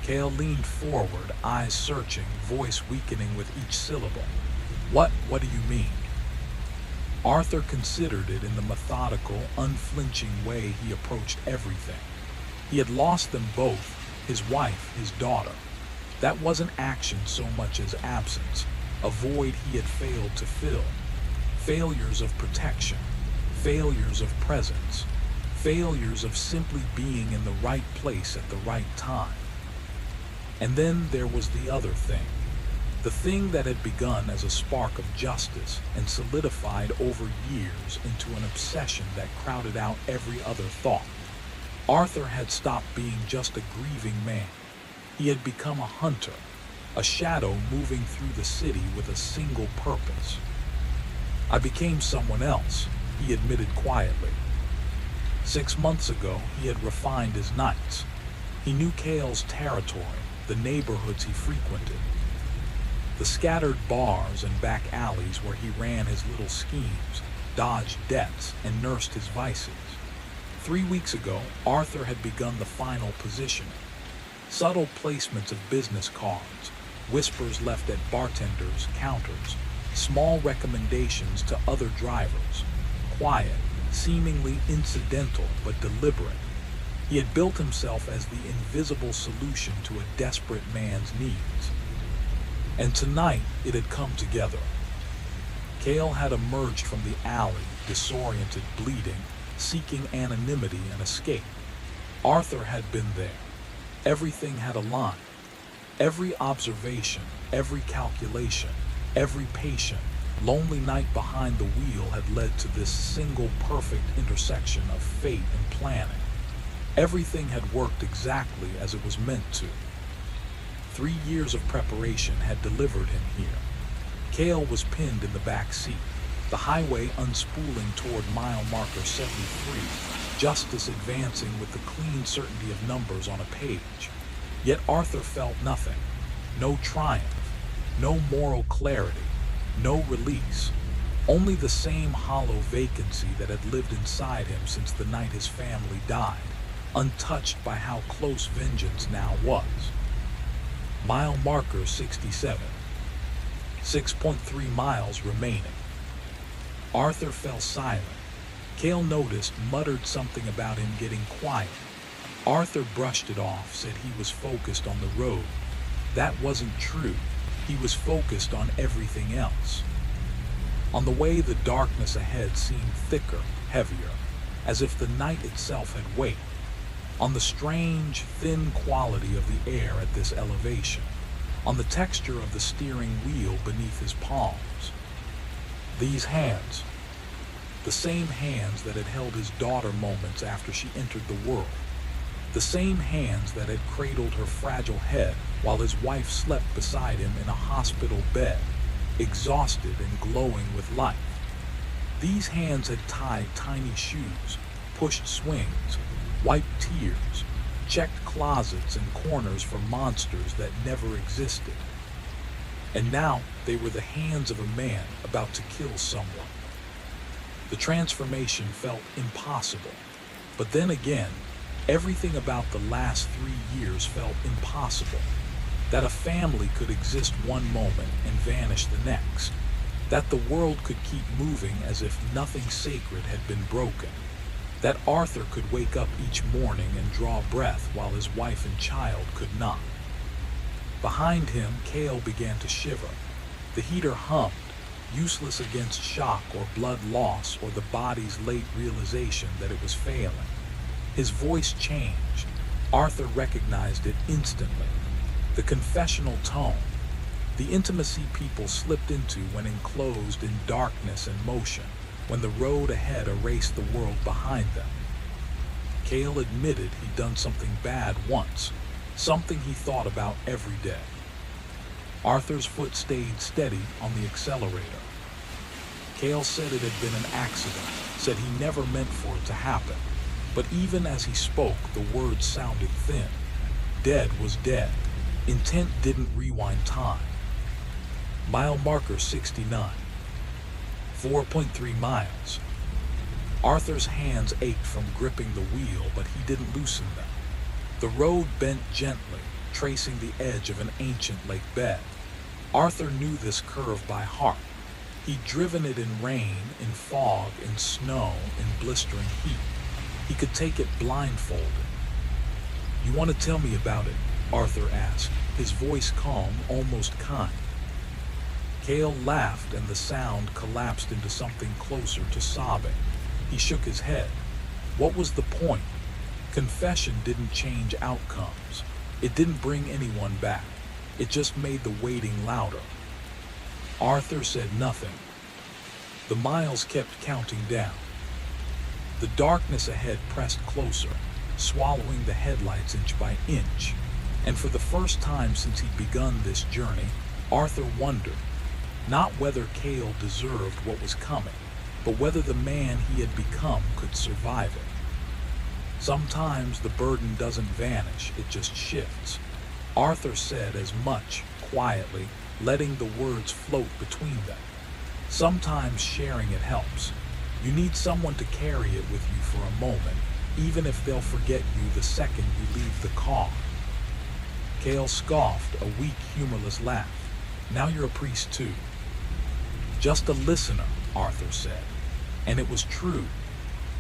Cale leaned forward, eyes searching, voice weakening with each syllable. What do you mean?" Arthur considered it in the methodical, unflinching way he approached everything. He had lost them both, his wife, his daughter. That wasn't action so much as absence, a void he had failed to fill. Failures of protection, failures of presence, failures of simply being in the right place at the right time. And then there was the other thing. The thing that had begun as a spark of justice and solidified over years into an obsession that crowded out every other thought. Arthur had stopped being just a grieving man. He had become a hunter, a shadow moving through the city with a single purpose. "I became someone else," he admitted quietly. 6 months ago, he had refined his nights. He knew Cale's territory, the neighborhoods he frequented, the scattered bars and back alleys where he ran his little schemes, dodged debts, and nursed his vices. 3 weeks ago, Arthur had begun the final positioning. Subtle placements of business cards, whispers left at bartenders' counters, small recommendations to other drivers, quiet, seemingly incidental but deliberate. He had built himself as the invisible solution to a desperate man's needs. And tonight, it had come together. Cale had emerged from the alley, disoriented, bleeding, seeking anonymity and escape. Arthur had been there. Everything had aligned. Every observation, every calculation, every patient, lonely night behind the wheel had led to this single perfect intersection of fate and planning. Everything had worked exactly as it was meant to. 3 years of preparation had delivered him here. Cale was pinned in the back seat, the highway unspooling toward mile marker 73, justice advancing with the clean certainty of numbers on a page. Yet Arthur felt nothing. No triumph, no moral clarity, no release. Only the same hollow vacancy that had lived inside him since the night his family died, untouched by how close vengeance now was. Mile marker 67. 6.3 miles remaining. Arthur fell silent. Cale noticed, muttered something about him getting quiet. Arthur brushed it off, said he was focused on the road. That wasn't true. He was focused on everything else. On the way, the darkness ahead seemed thicker, heavier, as if the night itself had weight. On the strange, thin quality of the air at this elevation. On the texture of the steering wheel beneath his palms. These hands, the same hands that had held his daughter moments after she entered the world. The same hands that had cradled her fragile head while his wife slept beside him in a hospital bed, exhausted and glowing with life. These hands had tied tiny shoes, pushed swings, wiped tears, checked closets and corners for monsters that never existed. And now they were the hands of a man about to kill someone. The transformation felt impossible. But then again, everything about the last 3 years felt impossible. That a family could exist one moment and vanish the next. That the world could keep moving as if nothing sacred had been broken. That Arthur could wake up each morning and draw breath while his wife and child could not. Behind him, Cale began to shiver. The heater hummed, useless against shock or blood loss or the body's late realization that it was failing. His voice changed. Arthur recognized it instantly. The confessional tone, the intimacy people slipped into when enclosed in darkness and motion, when the road ahead erased the world behind them. Cale admitted he'd done something bad once, something he thought about every day. Arthur's foot stayed steady on the accelerator. Cale said it had been an accident, said he never meant for it to happen. But even as he spoke, the words sounded thin. Dead was dead. Intent didn't rewind time. Mile marker 69. 4.3 miles. Arthur's hands ached from gripping the wheel, but he didn't loosen them. The road bent gently, tracing the edge of an ancient lake bed. Arthur knew this curve by heart. He'd driven it in rain, in fog, in snow, in blistering heat. He could take it blindfolded. "You want to tell me about it?" Arthur asked, his voice calm, almost kind. Cale laughed and the sound collapsed into something closer to sobbing. He shook his head. What was the point? Confession didn't change outcomes. It didn't bring anyone back. It just made the waiting louder. Arthur said nothing. The miles kept counting down. The darkness ahead pressed closer, swallowing the headlights inch by inch. And for the first time since he'd begun this journey, Arthur wondered, not whether Cale deserved what was coming, but whether the man he had become could survive it. Sometimes the burden doesn't vanish, it just shifts. Arthur said as much, quietly, letting the words float between them. Sometimes sharing it helps. You need someone to carry it with you for a moment, even if they'll forget you the second you leave the car. Cale scoffed, a weak, humorless laugh. Now you're a priest too. Just a listener, Arthur said. And it was true.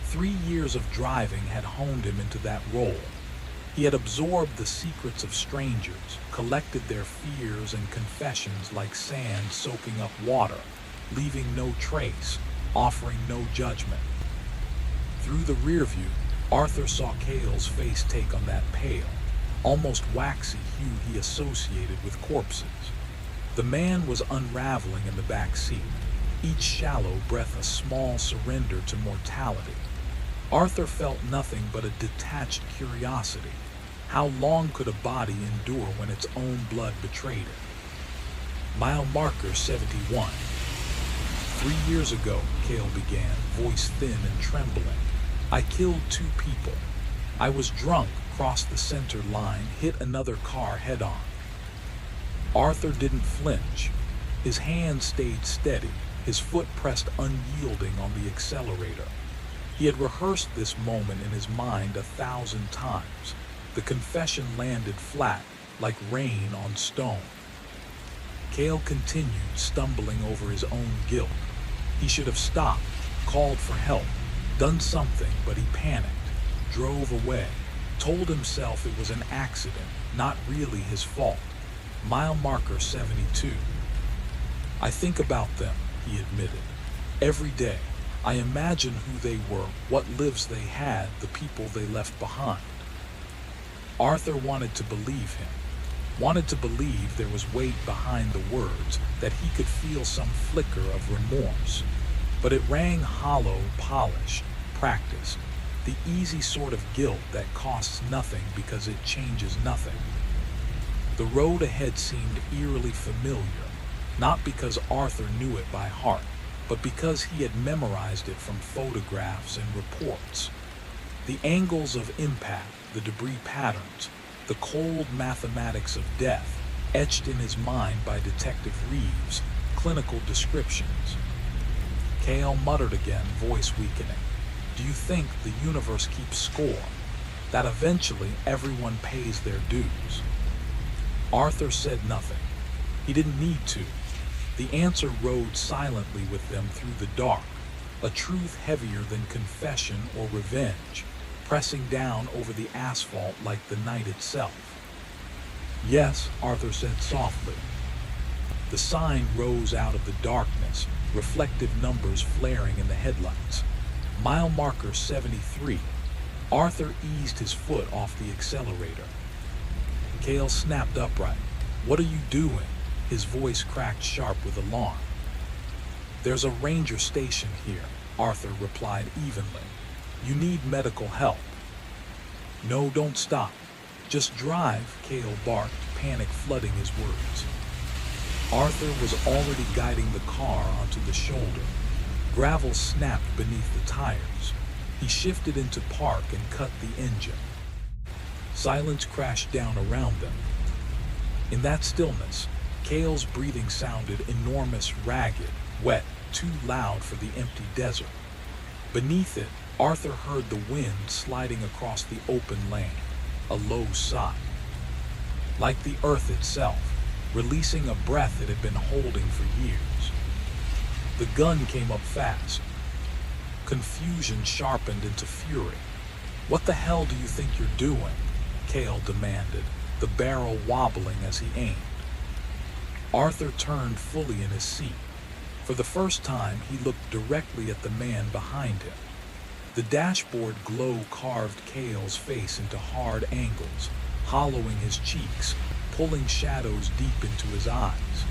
3 years of driving had honed him into that role. He had absorbed the secrets of strangers, collected their fears and confessions like sand soaking up water, leaving no trace, offering no judgment. Through the rear view, Arthur saw Cale's face take on that pale, almost waxy hue he associated with corpses. The man was unraveling in the back seat, each shallow breath a small surrender to mortality. Arthur felt nothing but a detached curiosity. How long could a body endure when its own blood betrayed it? Mile marker 71. 3 years ago, Cale began, voice thin and trembling. I killed 2 people. I was drunk, crossed the center line, hit another car head-on. Arthur didn't flinch. His hand stayed steady, his foot pressed unyielding on the accelerator. He had rehearsed this moment in his mind 1,000 times. The confession landed flat, like rain on stone. Cale continued, stumbling over his own guilt. He should have stopped, called for help, done something, but he panicked, drove away, told himself it was an accident, not really his fault. Mile marker 72. I think about them, he admitted. Every day, I imagine who they were, what lives they had, the people they left behind. Arthur wanted to believe him, wanted to believe there was weight behind the words, that he could feel some flicker of remorse. But it rang hollow, polished, practiced, the easy sort of guilt that costs nothing because it changes nothing. The road ahead seemed eerily familiar, not because Arthur knew it by heart, but because he had memorized it from photographs and reports. The angles of impact, the debris patterns, the cold mathematics of death, etched in his mind by Detective Reeves' clinical descriptions. Cale muttered again, voice weakening. Do you think the universe keeps score? That eventually everyone pays their dues? Arthur said nothing. He didn't need to. The answer rode silently with them through the dark, a truth heavier than confession or revenge, pressing down over the asphalt like the night itself. Yes, Arthur said softly. The sign rose out of the darkness, reflective numbers flaring in the headlights. Mile marker 73. Arthur eased his foot off the accelerator. Cale snapped upright. What are you doing? His voice cracked sharp with alarm. There's a ranger station here, Arthur replied evenly. You need medical help. No, don't stop. Just drive, Cale barked, panic flooding his words. Arthur was already guiding the car onto the shoulder. Gravel snapped beneath the tires. He shifted into park and cut the engine. Silence crashed down around them. In that stillness, Cale's breathing sounded enormous, ragged, wet, too loud for the empty desert. Beneath it, Arthur heard the wind sliding across the open lane, a low sigh. Like the earth itself, releasing a breath it had been holding for years. The gun came up fast. Confusion sharpened into fury. What the hell do you think you're doing? Cale demanded, the barrel wobbling as he aimed. Arthur turned fully in his seat. For the first time, he looked directly at the man behind him. The dashboard glow carved Cale's face into hard angles, hollowing his cheeks, pulling shadows deep into his eyes.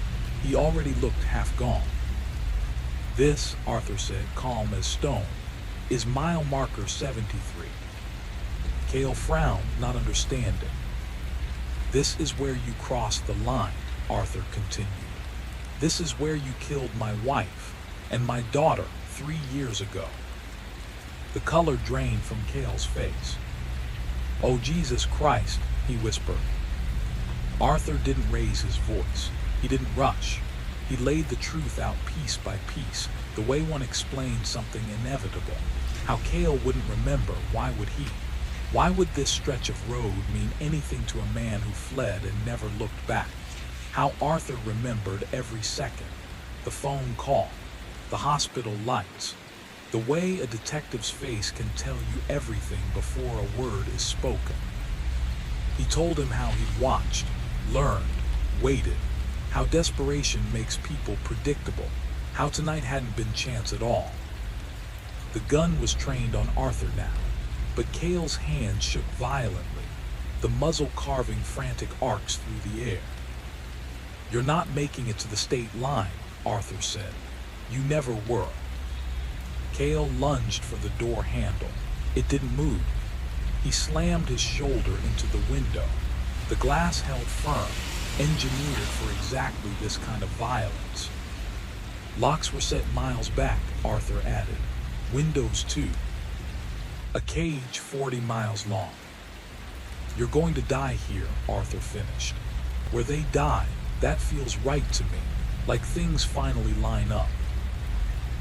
He already looked half gone. This, Arthur said, calm as stone, is mile marker 73. Cale frowned, not understanding. This is where you crossed the line, Arthur continued. This is where you killed my wife and my daughter 3 years ago. The color drained from Cale's face. Oh, Jesus Christ, he whispered. Arthur didn't raise his voice. He didn't rush. He laid the truth out piece by piece, the way one explains something inevitable. How Cale wouldn't remember, why would he? Why would this stretch of road mean anything to a man who fled and never looked back? How Arthur remembered every second. The phone call, the hospital lights, the way a detective's face can tell you everything before a word is spoken. He told him how he'd watched, learned, waited, how desperation makes people predictable, how tonight hadn't been chance at all. The gun was trained on Arthur now, but Cale's hand shook violently, the muzzle carving frantic arcs through the air. You're not making it to the state line, Arthur said. You never were. Cale lunged for the door handle. It didn't move. He slammed his shoulder into the window. The glass held firm, engineered for exactly this kind of violence. Locks were set miles back, Arthur added. Windows too. A cage 40 miles long. You're going to die here, Arthur finished. Where they die, that feels right to me, like things finally line up.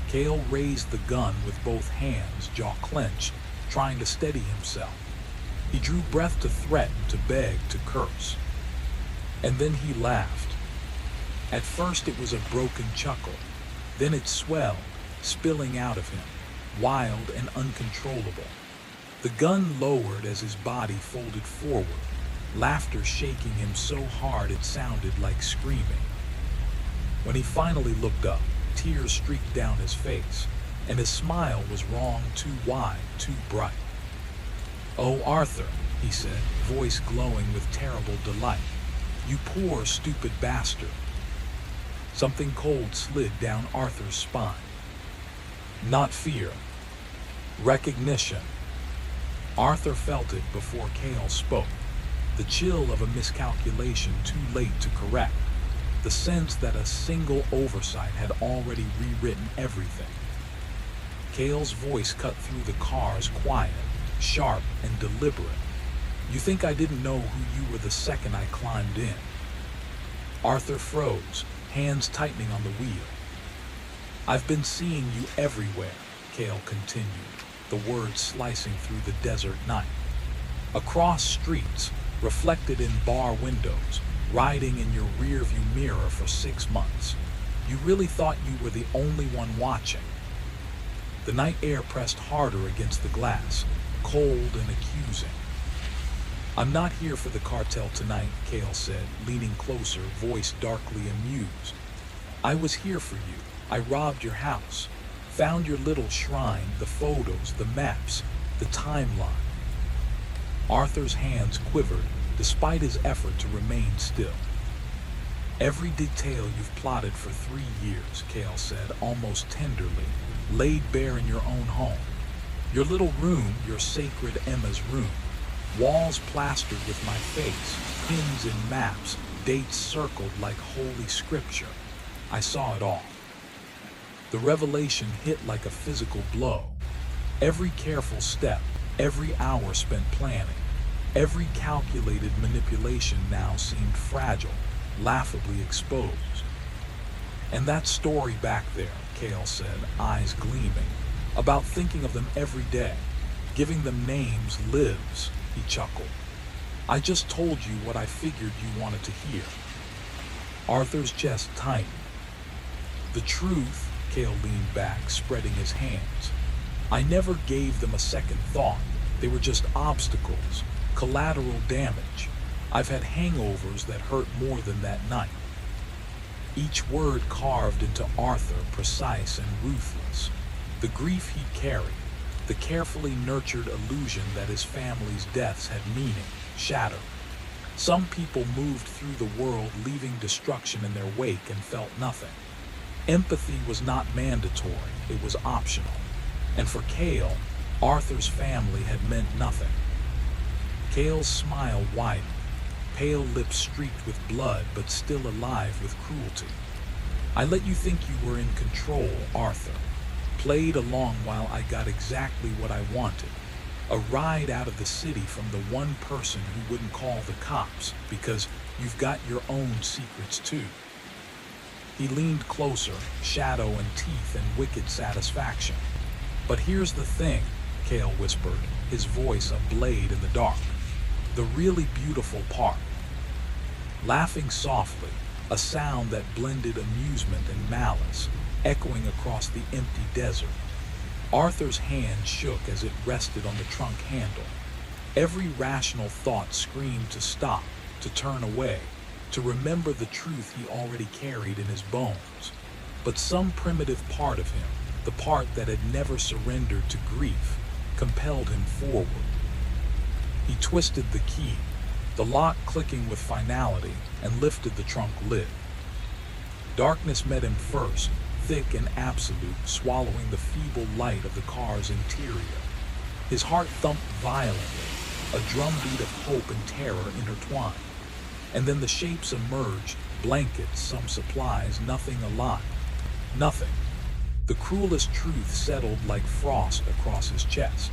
Cale raised the gun with both hands, jaw clenched, trying to steady himself. He drew breath to threaten, to beg, to curse. And then he laughed. At first it was a broken chuckle. Then it swelled, spilling out of him, wild and uncontrollable. The gun lowered as his body folded forward, laughter shaking him so hard it sounded like screaming. When he finally looked up, tears streaked down his face, and his smile was wrong, too wide, too bright. Oh, Arthur, he said, voice glowing with terrible delight. You poor, stupid bastard. Something cold slid down Arthur's spine. Not fear. Recognition. Arthur felt it before Cale spoke. The chill of a miscalculation too late to correct. The sense that a single oversight had already rewritten everything. Cale's voice cut through the car's quiet. sharp and deliberate. You think I didn't know who you were the second I climbed in. Arthur froze, hands tightening on the wheel. I've been seeing you everywhere, Cale continued, the words slicing through the desert night. Across streets, reflected in bar windows, riding in your rearview mirror for 6 months. You really thought you were the only one watching. The night air pressed harder against the glass, cold and accusing. I'm not here for the cartel tonight, Cale said, leaning closer, voice darkly amused. I was here for you. I robbed your house, found your little shrine, the photos, the maps, the timeline. Arthur's hands quivered, despite his effort to remain still. Every detail you've plotted for 3 years, Cale said, almost tenderly, laid bare in your own home. Your little room, your sacred Emma's room. Walls plastered with my face, pins and maps, dates circled like holy scripture. I saw it all. The revelation hit like a physical blow. Every careful step, every hour spent planning, every calculated manipulation now seemed fragile, laughably exposed. And that story back there, Cale said, eyes gleaming, about thinking of them every day, giving them names, lives, he chuckled. I just told you what I figured you wanted to hear. Arthur's chest tightened. The truth, Cale leaned back, spreading his hands. I never gave them a second thought. They were just obstacles, collateral damage. I've had hangovers that hurt more than that night. Each word carved into Arthur, precise and ruthless. The grief he'd carried, the carefully nurtured illusion that his family's deaths had meaning, shattered. Some people moved through the world leaving destruction in their wake and felt nothing. Empathy was not mandatory, it was optional. And for Cale, Arthur's family had meant nothing. Cale's smile widened, pale lips streaked with blood but still alive with cruelty. I let you think you were in control, Arthur. Played along while I got exactly what I wanted. A ride out of the city from the one person who wouldn't call the cops, because you've got your own secrets too. He leaned closer, shadow and teeth and wicked satisfaction. But here's the thing, Cale whispered, his voice a blade in the dark. The really beautiful part. Laughing softly, a sound that blended amusement and malice, echoing across the empty desert. Arthur's hand shook as it rested on the trunk handle. Every rational thought screamed to stop, to turn away, to remember the truth he already carried in his bones. But some primitive part of him, the part that had never surrendered to grief, compelled him forward. He twisted the key, the lock clicking with finality, and lifted the trunk lid. Darkness met him first, thick and absolute, swallowing the feeble light of the car's interior. His heart thumped violently, a drumbeat of hope and terror intertwined. And then the shapes emerged, blankets, some supplies, nothing alive. Nothing. The cruelest truth settled like frost across his chest.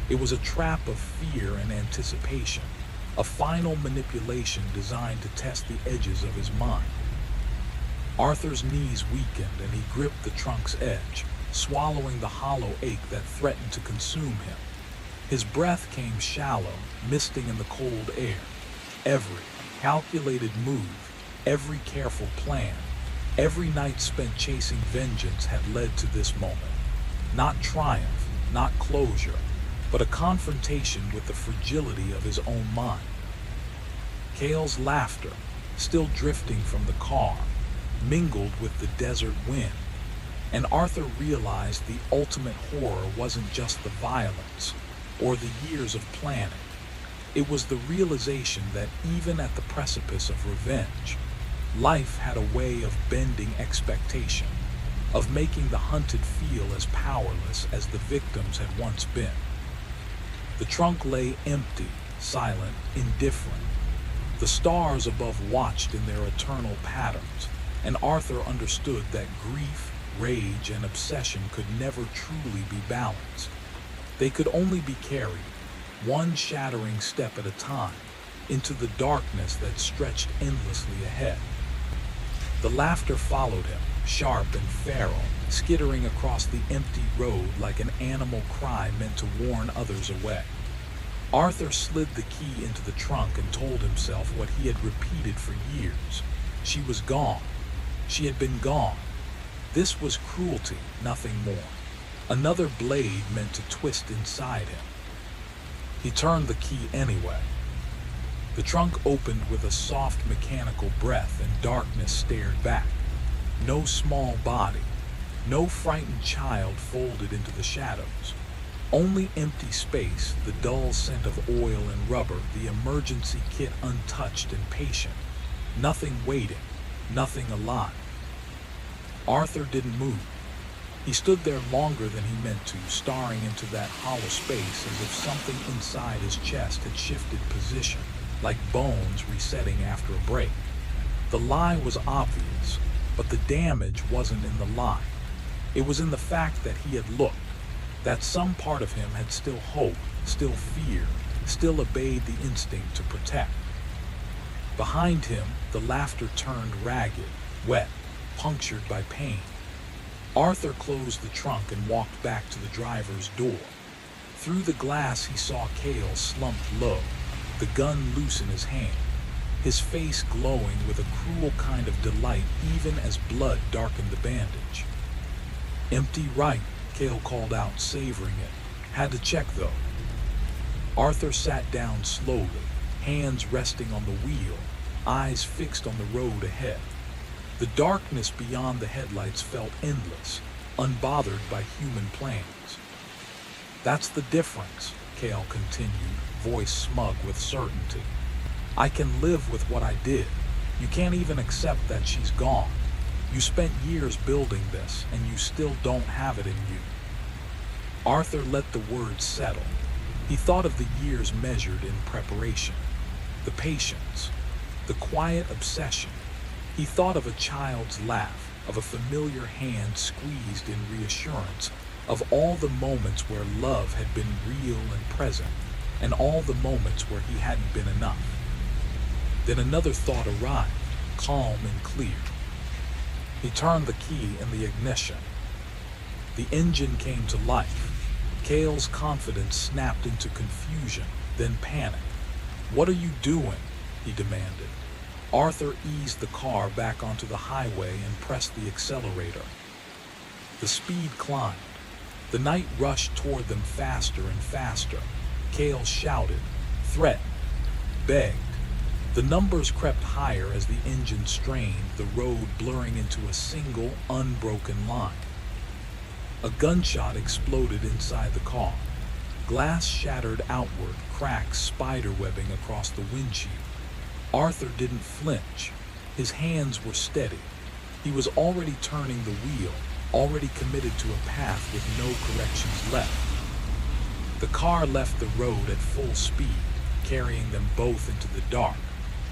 It was a trap of fear and anticipation, a final manipulation designed to test the edges of his mind. Arthur's knees weakened and he gripped the trunk's edge, swallowing the hollow ache that threatened to consume him. His breath came shallow, misting in the cold air. Every calculated move, every careful plan, every night spent chasing vengeance had led to this moment. Not triumph, not closure, but a confrontation with the fragility of his own mind. Cale's laughter, still drifting from the car, mingled with the desert wind, and Arthur realized the ultimate horror wasn't just the violence or the years of planning. It was the realization that even at the precipice of revenge, life had a way of bending expectation, of making the hunted feel as powerless as the victims had once been. The trunk lay empty, silent, indifferent. The stars above watched in their eternal patterns, and Arthur understood that grief, rage, and obsession could never truly be balanced. They could only be carried, one shattering step at a time, into the darkness that stretched endlessly ahead. The laughter followed him, sharp and feral, skittering across the empty road like an animal cry meant to warn others away. Arthur slid the key into the trunk and told himself what he had repeated for years. She was gone. She had been gone. This was cruelty, nothing more. Another blade meant to twist inside him. He turned the key anyway. The trunk opened with a soft mechanical breath and darkness stared back. No small body, no frightened child folded into the shadows. Only empty space, the dull scent of oil and rubber, the emergency kit untouched and patient. Nothing waiting, nothing alive. Arthur didn't move. He stood there longer than he meant to, staring into that hollow space as if something inside his chest had shifted position, like bones resetting after a break. The lie was obvious, but the damage wasn't in the lie. It was in the fact that he had looked, that some part of him had still hope, still fear, still obeyed the instinct to protect. Behind him, the laughter turned ragged, wet, punctured by pain. Arthur closed the trunk and walked back to the driver's door. Through the glass he saw Cale slumped low, the gun loose in his hand, his face glowing with a cruel kind of delight even as blood darkened the bandage. "Empty right," Cale called out, savoring it. "Had to check though." Arthur sat down slowly, hands resting on the wheel, eyes fixed on the road ahead. The darkness beyond the headlights felt endless, unbothered by human plans. "That's the difference," Cale continued, voice smug with certainty. "I can live with what I did. You can't even accept that she's gone. You spent years building this, and you still don't have it in you." Arthur let the words settle. He thought of the years measured in preparation, the patience, the quiet obsession. He thought of a child's laugh, of a familiar hand squeezed in reassurance, of all the moments where love had been real and present, and all the moments where he hadn't been enough. Then another thought arrived, calm and clear. He turned the key in the ignition. The engine came to life. Cale's confidence snapped into confusion, then panic. "What are you doing?" he demanded. Arthur eased the car back onto the highway and pressed the accelerator. The speed climbed. The night rushed toward them faster and faster. Cale shouted, threatened, begged. The numbers crept higher as the engine strained, the road blurring into a single, unbroken line. A gunshot exploded inside the car. Glass shattered outward, cracks spiderwebbing across the windshield. Arthur didn't flinch. His hands were steady. He was already turning the wheel, already committed to a path with no corrections left. The car left the road at full speed, carrying them both into the dark,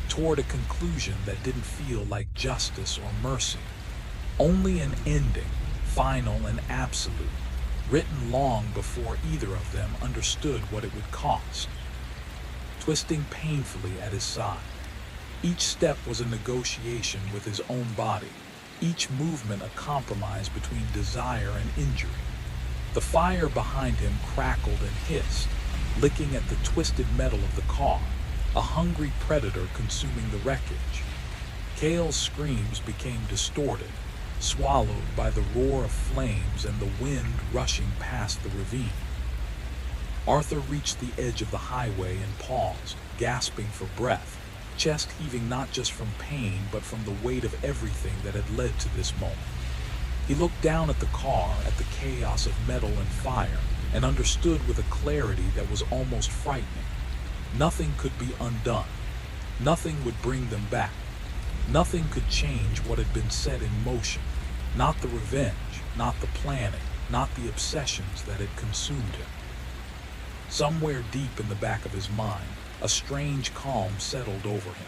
toward a conclusion that didn't feel like justice or mercy. Only an ending, final and absolute, written long before either of them understood what it would cost. Twisting painfully at his side, each step was a negotiation with his own body, each movement a compromise between desire and injury. The fire behind him crackled and hissed, licking at the twisted metal of the car, a hungry predator consuming the wreckage. Cale's screams became distorted, swallowed by the roar of flames and the wind rushing past the ravine. Arthur reached the edge of the highway and paused, gasping for breath, chest heaving not just from pain but from the weight of everything that had led to this moment. He looked down at the car, at the chaos of metal and fire, and understood with a clarity that was almost frightening. Nothing could be undone. Nothing would bring them back. Nothing could change what had been set in motion. Not the revenge, not the planning, not the obsessions that had consumed him. Somewhere deep in the back of his mind, a strange calm settled over him.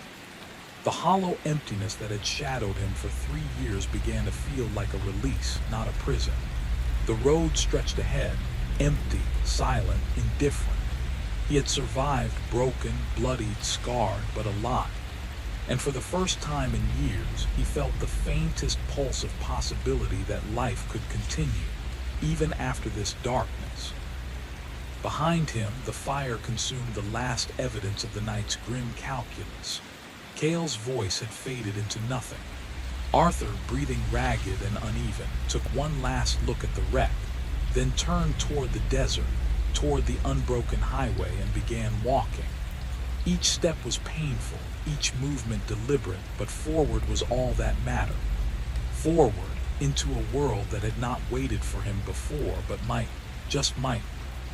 The hollow emptiness that had shadowed him for 3 years began to feel like a release, not a prison. The road stretched ahead, empty, silent, indifferent. He had survived, broken, bloodied, scarred, but alive. And for the first time in years, he felt the faintest pulse of possibility that life could continue, even after this darkness. Behind him, the fire consumed the last evidence of the night's grim calculus. Cale's voice had faded into nothing. Arthur, breathing ragged and uneven, took one last look at the wreck, then turned toward the desert, toward the unbroken highway, and began walking. Each step was painful, each movement deliberate, but forward was all that mattered. Forward, into a world that had not waited for him before, but might, just might,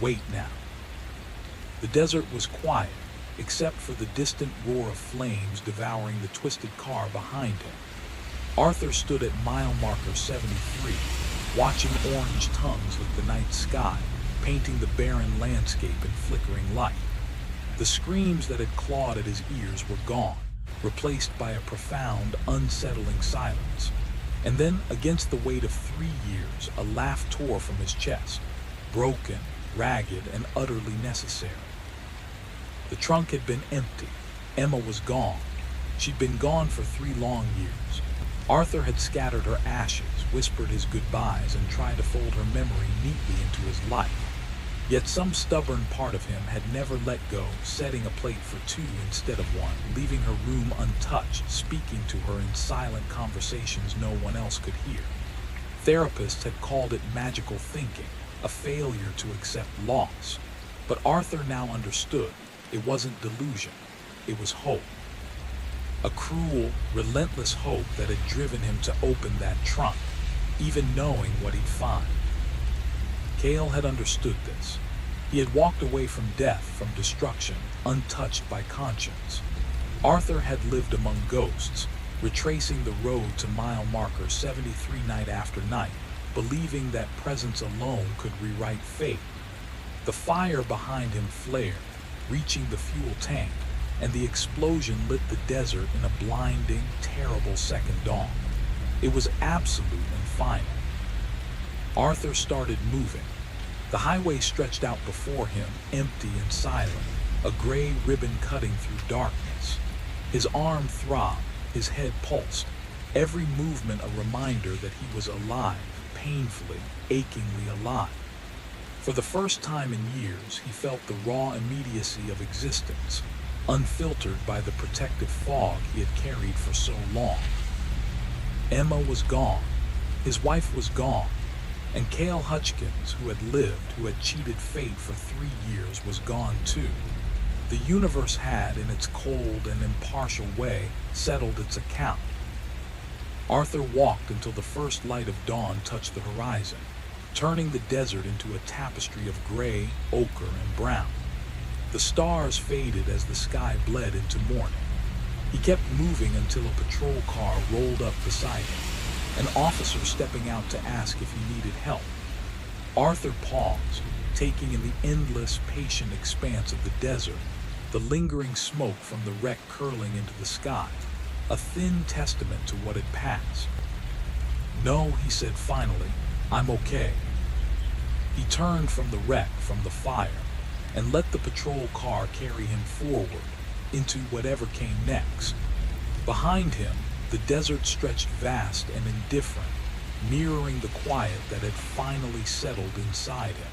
wait now. The desert was quiet, except for the distant roar of flames devouring the twisted car behind him. Arthur stood at mile marker 73, watching orange tongues lick the night sky, painting the barren landscape in flickering light. The screams that had clawed at his ears were gone, replaced by a profound, unsettling silence. And then, against the weight of 3 years, a laugh tore from his chest, broken, ragged, and utterly necessary. The trunk had been empty. Emma was gone. She'd been gone for 3 long years. Arthur had scattered her ashes, whispered his goodbyes, and tried to fold her memory neatly into his life. Yet some stubborn part of him had never let go, setting a plate for 2 instead of 1, leaving her room untouched, speaking to her in silent conversations no one else could hear. Therapists had called it magical thinking, a failure to accept loss. But Arthur now understood. It wasn't delusion. It was hope. A cruel, relentless hope that had driven him to open that trunk, even knowing what he'd find. Cale had understood this. He had walked away from death, from destruction, untouched by conscience. Arthur had lived among ghosts, retracing the road to mile marker 73 night after night, believing that presence alone could rewrite fate. The fire behind him flared, reaching the fuel tank, and the explosion lit the desert in a blinding, terrible second dawn. It was absolute and final. Arthur started moving. The highway stretched out before him, empty and silent, a gray ribbon cutting through darkness. His arm throbbed, his head pulsed, every movement a reminder that he was alive, painfully, achingly alive. For the first time in years, he felt the raw immediacy of existence, unfiltered by the protective fog he had carried for so long. Emma was gone. His wife was gone. And Cale Hutchins, who had lived, who had cheated fate for 3 years, was gone too. The universe had, in its cold and impartial way, settled its account. Arthur walked until the first light of dawn touched the horizon, turning the desert into a tapestry of gray, ochre, and brown. The stars faded as the sky bled into morning. He kept moving until a patrol car rolled up beside him, an officer stepping out to ask if he needed help. Arthur paused, taking in the endless, patient expanse of the desert, the lingering smoke from the wreck curling into the sky, a thin testament to what had passed. "No," he said finally, "I'm okay." He turned from the wreck, from the fire, and let the patrol car carry him forward into whatever came next. Behind him, the desert stretched vast and indifferent, mirroring the quiet that had finally settled inside him.